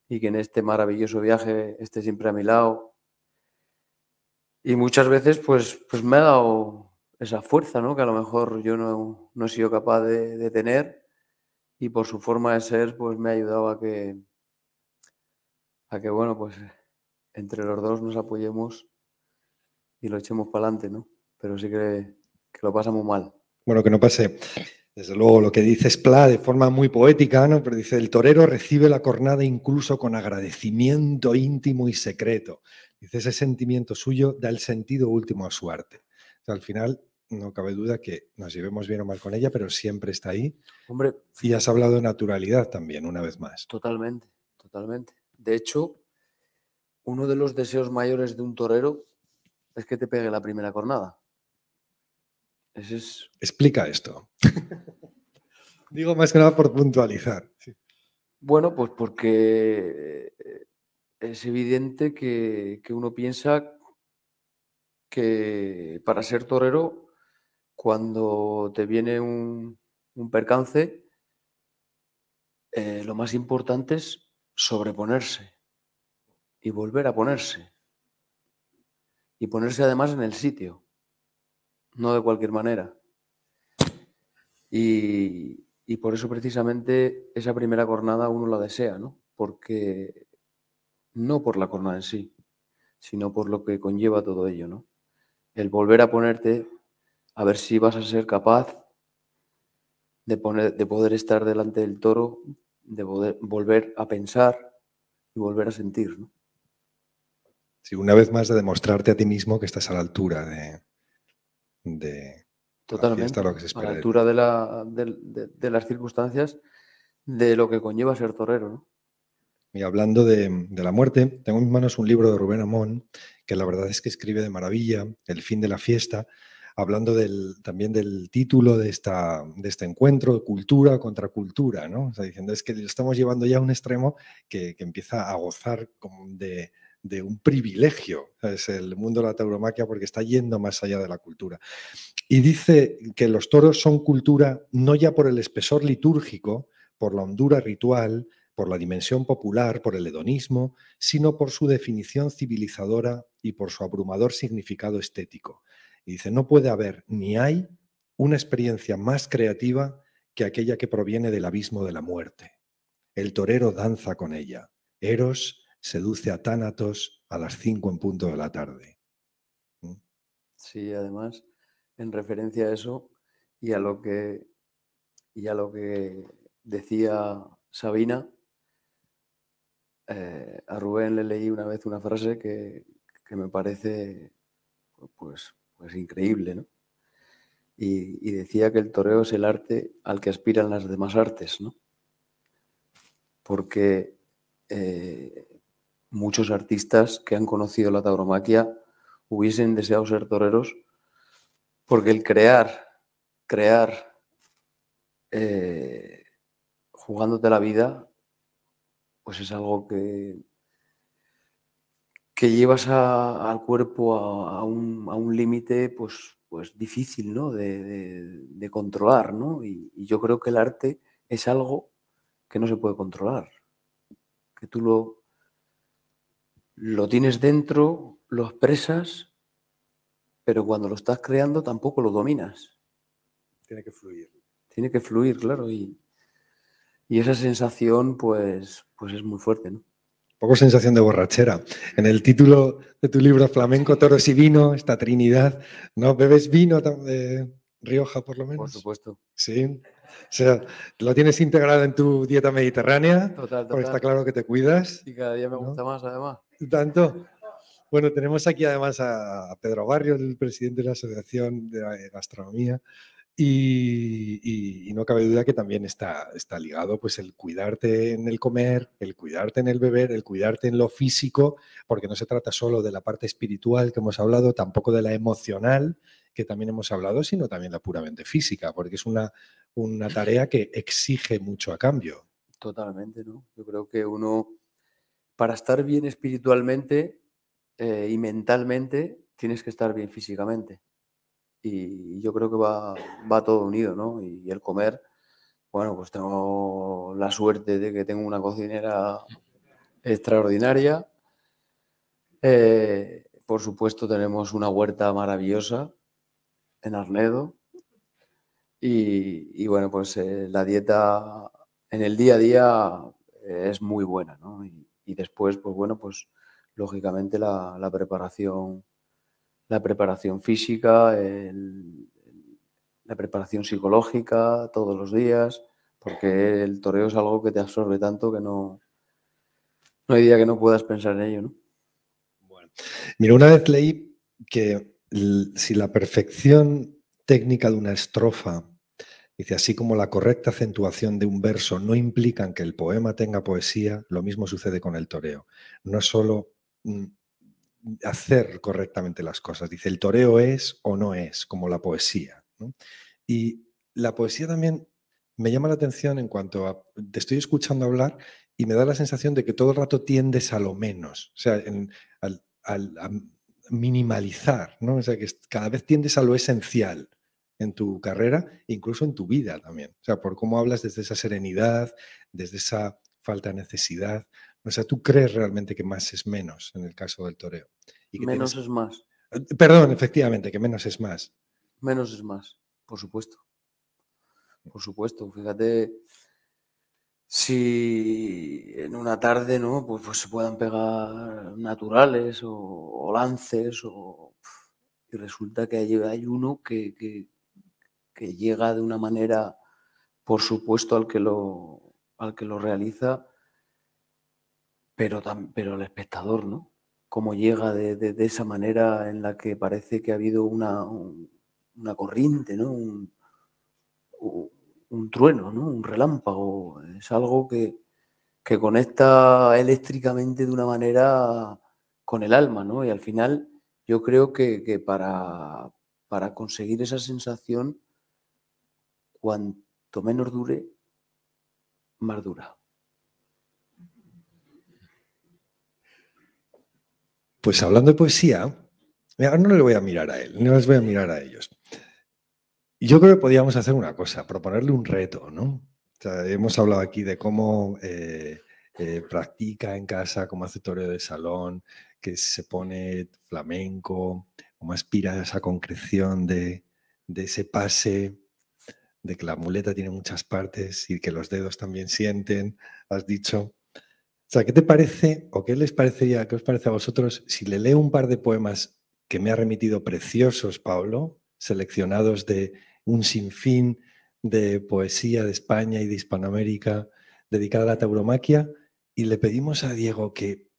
que en este maravilloso viaje esté siempre a mi lado. Y muchas veces pues me ha dado esa fuerza, ¿no? Que a lo mejor yo no he sido capaz de tener y por su forma de ser pues me ha ayudado a que bueno, pues entre los dos nos apoyemos y lo echemos para adelante, ¿no? Pero sí que lo pasamos mal. Bueno, que no pase, desde luego, lo que dice Esplá de forma muy poética, ¿no? Pero dice, el torero recibe la cornada incluso con agradecimiento íntimo y secreto. Dice, ese sentimiento suyo da el sentido último a su arte. O sea, al final, no cabe duda que nos llevemos bien o mal con ella, pero siempre está ahí. Hombre, y has hablado de naturalidad también, una vez más. Totalmente, totalmente. De hecho, uno de los deseos mayores de un torero es que te pegue la primera cornada. Ese es... Explica esto. Digo más que nada por puntualizar. Sí. Bueno, pues porque es evidente que uno piensa que para ser torero, cuando te viene un percance, lo más importante es sobreponerse y volver a ponerse. Y ponerse además en el sitio, no de cualquier manera. Y por eso precisamente esa primera cornada uno la desea, ¿no? Porque no por la cornada en sí, sino por lo que conlleva todo ello, ¿no? El volver a ponerte, a ver si vas a ser capaz de poder estar delante del toro, de poder volver a pensar y volver a sentir, ¿no? Sí, una vez más de demostrarte a ti mismo que estás a la altura de la fiesta, Totalmente, lo que se a la espera de ti. altura de las circunstancias, de lo que conlleva ser torero, ¿no? Y hablando de la muerte, tengo en mis manos un libro de Rubén Amón, que la verdad es que escribe de maravilla, El fin de la fiesta, hablando también del título de este encuentro, cultura contra cultura, ¿no? O sea, diciendo, es que lo estamos llevando ya a un extremo que empieza a gozar como de un privilegio, es el mundo de la tauromaquia, porque está yendo más allá de la cultura. Y dice que los toros son cultura no ya por el espesor litúrgico, por la hondura ritual, por la dimensión popular, por el hedonismo, sino por su definición civilizadora y por su abrumador significado estético. Y dice, no puede haber ni hay una experiencia más creativa que aquella que proviene del abismo de la muerte. El torero danza con ella. Eros seduce a Tánatos a las 5 en punto de la tarde. Sí, además, en referencia a eso y a lo que decía Sabina, a Rubén le leí una vez una frase que me parece pues increíble, ¿no? Y decía que el toreo es el arte al que aspiran las demás artes, ¿no? Porque muchos artistas que han conocido la tauromaquia hubiesen deseado ser toreros, porque el crear jugándote la vida, pues es algo que llevas al cuerpo a un límite pues difícil, ¿no? de controlar, ¿no? Y yo creo que el arte es algo que no se puede controlar, que tú lo tienes dentro, lo expresas, pero cuando lo estás creando tampoco lo dominas. Tiene que fluir. Tiene que fluir, claro, y esa sensación pues es muy fuerte, ¿no? Poco sensación de borrachera. En el título de tu libro Flamenco, Toros y Vino, esta trinidad, ¿no? ¿Bebes vino de Rioja, por lo menos? Por supuesto. Sí. O sea, lo tienes integrado en tu dieta mediterránea, Total. porque está claro que te cuidas. Y cada día me ¿no? gusta más, además. Tanto. Bueno, tenemos aquí además a Pedro Barrio, el presidente de la Asociación de Gastronomía, y no cabe duda que también está ligado pues el cuidarte en el comer, el cuidarte en el beber, el cuidarte en lo físico, porque no se trata solo de la parte espiritual que hemos hablado, tampoco de la emocional que también hemos hablado, sino también la puramente física, porque es una tarea que exige mucho a cambio. Totalmente, ¿no? Yo creo que uno, para estar bien espiritualmente y mentalmente, tienes que estar bien físicamente. Y yo creo que va todo unido, ¿no? Y el comer, bueno, pues tengo la suerte de que tengo una cocinera extraordinaria. Por supuesto, tenemos una huerta maravillosa en Arnedo. Y bueno, pues la dieta en el día a día es muy buena, ¿no? Y después, pues bueno, pues lógicamente la preparación física, la preparación psicológica todos los días, porque el toreo es algo que te absorbe tanto que no hay día que no puedas pensar en ello, ¿no? Bueno, mira, una vez leí que si la perfección técnica de una estrofa, dice, así como la correcta acentuación de un verso no implican que el poema tenga poesía, lo mismo sucede con el toreo. No es solo hacer correctamente las cosas. Dice, el toreo es o no es, como la poesía, ¿no? Y la poesía también me llama la atención en cuanto a, te estoy escuchando hablar y me da la sensación de que todo el rato tiendes a lo menos, o sea, a minimalizar, ¿no? O sea, que cada vez tiendes a lo esencial en tu carrera, incluso en tu vida también. O sea, por cómo hablas desde esa serenidad, desde esa falta de necesidad. O sea, tú crees realmente que más es menos en el caso del toreo. Y que Menos es más. Perdón, efectivamente, que menos es más. Menos es más, por supuesto. Por supuesto. Fíjate, si en una tarde, ¿no? Pues se puedan pegar naturales o lances y resulta que hay uno que llega de una manera, por supuesto, al que lo realiza, pero el espectador, ¿no? Cómo llega de esa manera en la que parece que ha habido una corriente, ¿no? Un trueno, ¿no? Un relámpago. Es algo que que conecta eléctricamente de una manera con el alma, ¿no? Y al final yo creo que para conseguir esa sensación, cuanto menos dure, más dura. Pues hablando de poesía, ahora no le voy a mirar a él, no les voy a mirar a ellos. Yo creo que podíamos hacer una cosa, proponerle un reto, ¿no? O sea, hemos hablado aquí de cómo practica en casa, cómo hace toreo de salón, que se pone flamenco, cómo aspira a esa concreción de ese pase, de que la muleta tiene muchas partes y que los dedos también sienten, has dicho. O sea, ¿qué te parece o qué les parecería, qué os parece a vosotros si le leo un par de poemas que me ha remitido preciosos, Pablo, seleccionados de un sinfín de poesía de España y de Hispanoamérica dedicada a la tauromaquia, y le pedimos a Diego que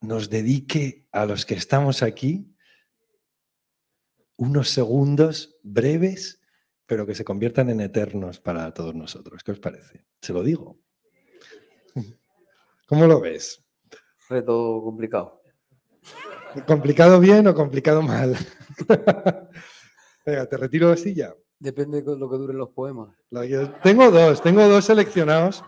nos dedique a los que estamos aquí unos segundos breves, pero que se conviertan en eternos para todos nosotros? ¿Qué os parece? Se lo digo. ¿Cómo lo ves? Reto complicado. ¿Complicado bien o complicado mal? Venga, te retiro la silla. Depende de lo que duren los poemas. Tengo dos seleccionados.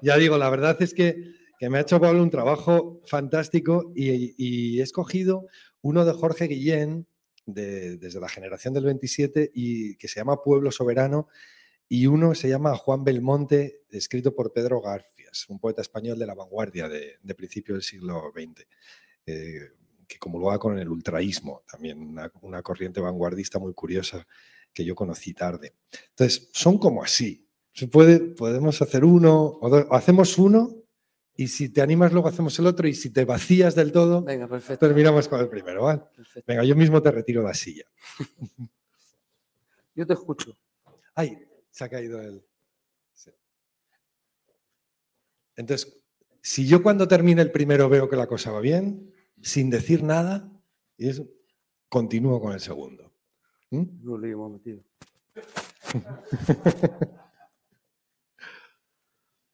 Ya digo, la verdad es que me ha hecho Pablo un trabajo fantástico y he escogido uno de Jorge Guillén, desde la generación del 27, y que se llama Pueblo Soberano, y uno se llama Juan Belmonte, escrito por Pedro Garfias, un poeta español de la vanguardia de principios del siglo XX, que comulgaba con el ultraísmo, también una corriente vanguardista muy curiosa que yo conocí tarde. Entonces, son como así. Podemos hacer uno o dos, o hacemos uno, y si te animas luego hacemos el otro, y si te vacías del todo, venga, perfecto, terminamos con el primero, ¿vale? Perfecto. Venga, yo mismo te retiro la silla. Yo te escucho. Ay, se ha caído el... Sí. Entonces, si yo cuando termine el primero veo que la cosa va bien, sin decir nada, y eso, continúo con el segundo. No le hemos metido.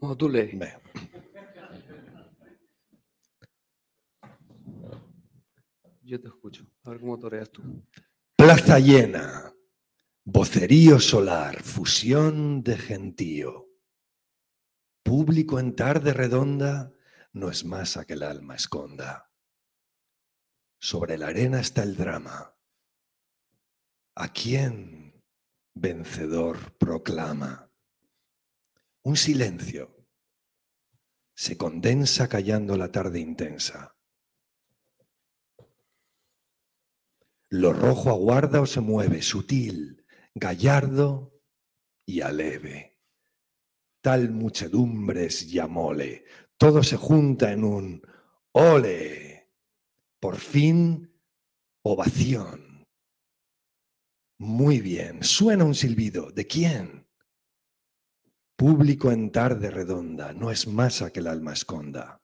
No, tú lees. Yo te escucho. A ver cómo toreas tú. Plaza llena, vocerío solar, fusión de gentío. Público en tarde redonda, no es masa que el alma esconda. Sobre la arena está el drama. ¿A quién vencedor proclama? Un silencio se condensa callando la tarde intensa. Lo rojo aguarda o se mueve, sutil, gallardo y aleve. Tal muchedumbres llamóle, todo se junta en un ole. Por fin, ovación. Muy bien, suena un silbido. ¿De quién? Público en tarde redonda, no es masa que el alma esconda.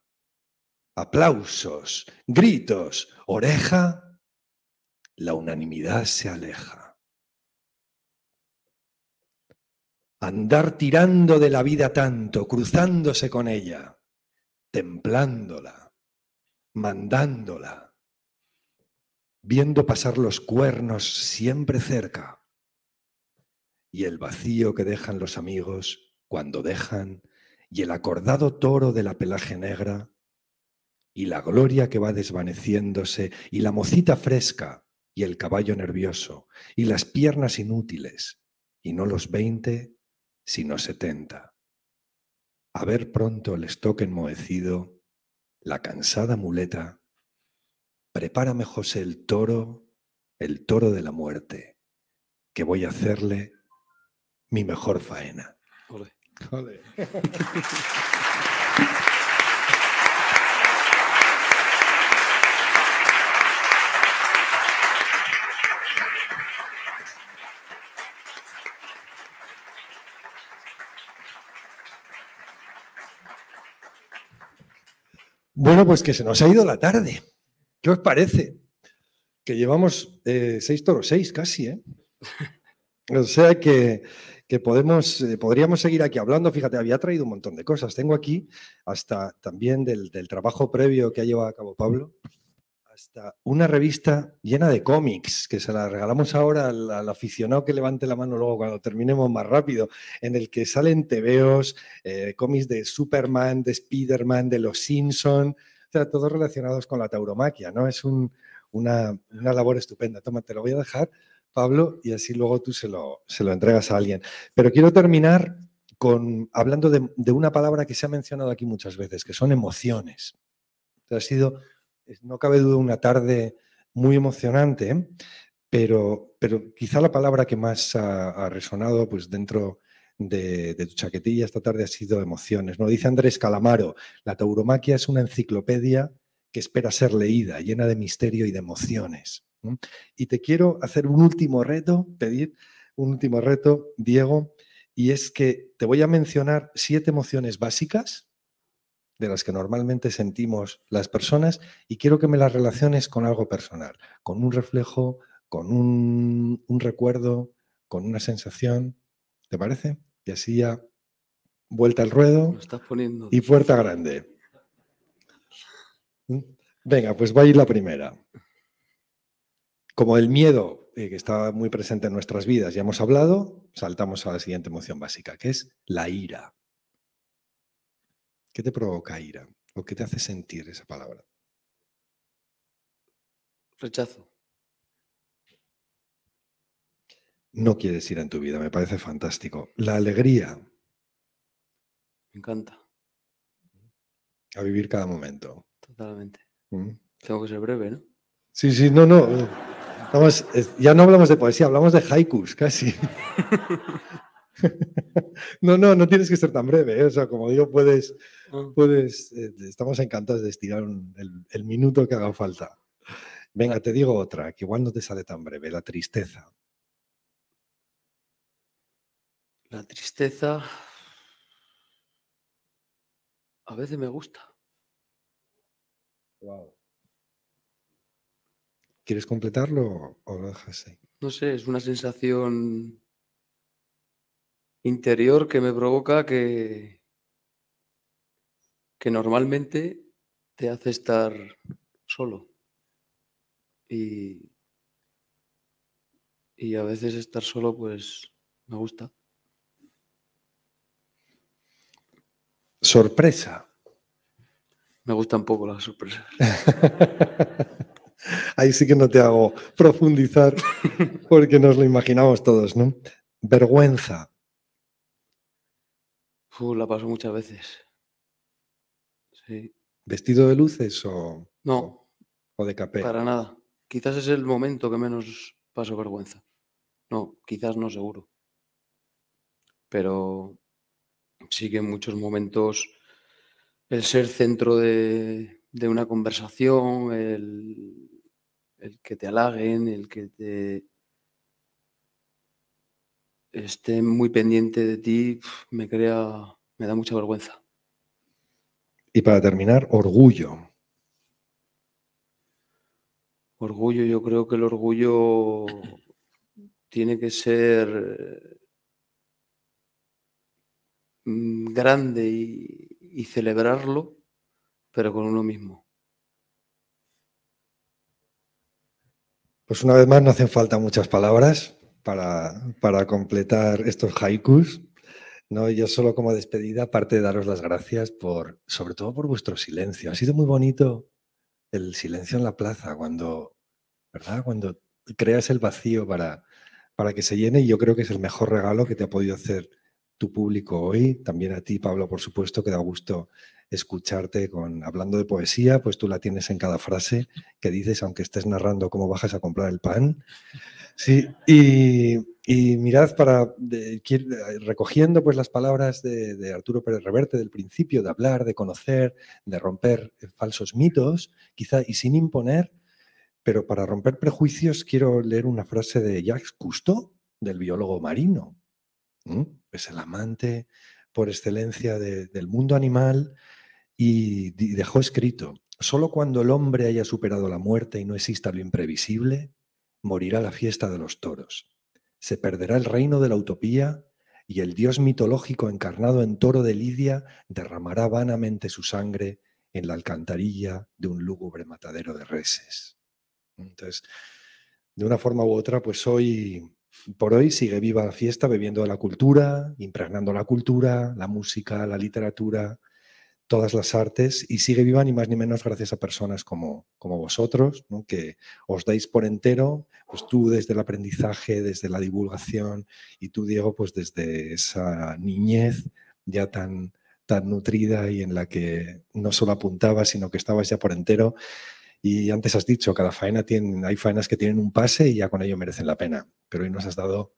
Aplausos, gritos, oreja. La unanimidad se aleja. Andar tirando de la vida tanto, cruzándose con ella, templándola, mandándola, viendo pasar los cuernos siempre cerca, y el vacío que dejan los amigos cuando dejan, y el acordado toro de la pelaje negra, y la gloria que va desvaneciéndose, y la mocita fresca, y el caballo nervioso, y las piernas inútiles, y no los 20, sino 70. A ver pronto el estoque enmohecido, la cansada muleta. Prepárame, José, el toro de la muerte, que voy a hacerle mi mejor faena. Ole. Ole. Bueno, pues que se nos ha ido la tarde. ¿Qué os parece? Que llevamos 6 toros 6 casi, ¿eh? O sea que que podríamos seguir aquí hablando. Fíjate, había traído un montón de cosas. Tengo aquí hasta también del trabajo previo que ha llevado a cabo Pablo, hasta una revista llena de cómics, que se la regalamos ahora al aficionado que levante la mano luego cuando terminemos más rápido, en el que salen tebeos, cómics de Superman, de Spiderman, de los Simpson, o sea, todos relacionados con la tauromaquia, ¿no? Es una labor estupenda. Toma, te lo voy a dejar, Pablo, y así luego tú se lo entregas a alguien. Pero quiero terminar hablando de una palabra que se ha mencionado aquí muchas veces, que son emociones. Ha sido, no cabe duda, una tarde muy emocionante, pero quizá la palabra que más ha resonado pues, dentro de tu chaquetilla esta tarde ha sido emociones, ¿no? Dice Andrés Calamaro, la tauromaquia es una enciclopedia que espera ser leída, llena de misterio y de emociones, ¿no? Y te quiero hacer un último reto, pedir un último reto, Diego, y es que te voy a mencionar 7 emociones básicas de las que normalmente sentimos las personas y quiero que me las relaciones con algo personal, con un reflejo, con un recuerdo, con una sensación. ¿Te parece? Y así ya vuelta al ruedo Me estás poniendo y puerta grande. Venga, pues va a ir la primera. Como el miedo, que está muy presente en nuestras vidas, ya hemos hablado, saltamos a la siguiente emoción básica, que es la ira. ¿Qué te provoca ira? ¿O qué te hace sentir esa palabra? rechazo. No quieres ir en tu vida, me parece fantástico. La alegría, Me encanta, a vivir cada momento. totalmente. ¿Mm? Tengo que ser breve, ¿no? Sí, no. Ya no hablamos de poesía, hablamos de haikus, casi. No tienes que ser tan breve, ¿eh? O sea, como digo, puedes estamos encantados de estirar el minuto que haga falta. Venga, te digo otra, que igual no te sale tan breve, la tristeza. La tristeza a veces me gusta. Wow. ¿Quieres completarlo o lo dejas ahí? No sé, es una sensación interior que me provoca que normalmente te hace estar solo. Y a veces estar solo, pues, me gusta. Sorpresa. Me gustan un poco las sorpresas. Ahí sí que no te hago profundizar porque nos lo imaginamos todos, ¿no? Vergüenza. La paso muchas veces. Sí. ¿Vestido de luces o No, de capé? para nada. Quizás es el momento que menos paso vergüenza. No, quizás no, seguro. Pero sí que en muchos momentos el ser centro de una conversación, el que te halaguen, el que te esté muy pendiente de ti, me da mucha vergüenza. Y para terminar, orgullo. Orgullo, yo creo que el orgullo tiene que ser grande y celebrarlo, pero con uno mismo. Pues una vez más no hacen falta muchas palabras para completar estos haikus, ¿no? Yo solo como despedida, aparte de daros las gracias sobre todo por vuestro silencio. Ha sido muy bonito el silencio en la plaza ¿verdad? Cuando creas el vacío para que se llene, y yo creo que es el mejor regalo que te ha podido hacer tu público hoy. También a ti, Pablo, por supuesto, que da gusto escucharte hablando de poesía, pues tú la tienes en cada frase que dices, aunque estés narrando cómo bajas a comprar el pan. Sí, y mirad, recogiendo pues las palabras de Arturo Pérez Reverte del principio, de hablar, de conocer, de romper falsos mitos, quizá y sin imponer, pero para romper prejuicios quiero leer una frase de Jacques Cousteau, del biólogo marino. Es el amante por excelencia del mundo animal y dejó escrito: solo cuando el hombre haya superado la muerte y no exista lo imprevisible, morirá la fiesta de los toros. Se perderá el reino de la utopía y el dios mitológico encarnado en toro de Lidia derramará vanamente su sangre en la alcantarilla de un lúgubre matadero de reses. Entonces, de una forma u otra, pues por hoy sigue viva la fiesta, bebiendo de la cultura, impregnando la cultura, la música, la literatura, todas las artes, y sigue viva ni más ni menos gracias a personas como vosotros, ¿no? Que os dais por entero, pues tú desde el aprendizaje, desde la divulgación, y tú, Diego, pues desde esa niñez ya tan nutrida y en la que no solo apuntabas, sino que estabas ya por entero. Y antes has dicho, cada faena hay faenas que tienen un pase y ya con ello merecen la pena, pero hoy nos has dado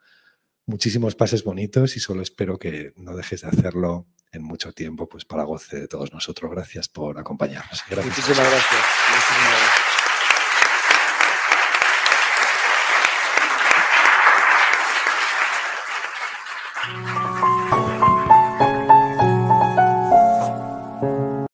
muchísimos pases bonitos y solo espero que no dejes de hacerlo en mucho tiempo, pues para goce de todos nosotros. Gracias por acompañarnos. Gracias. Muchísimas gracias.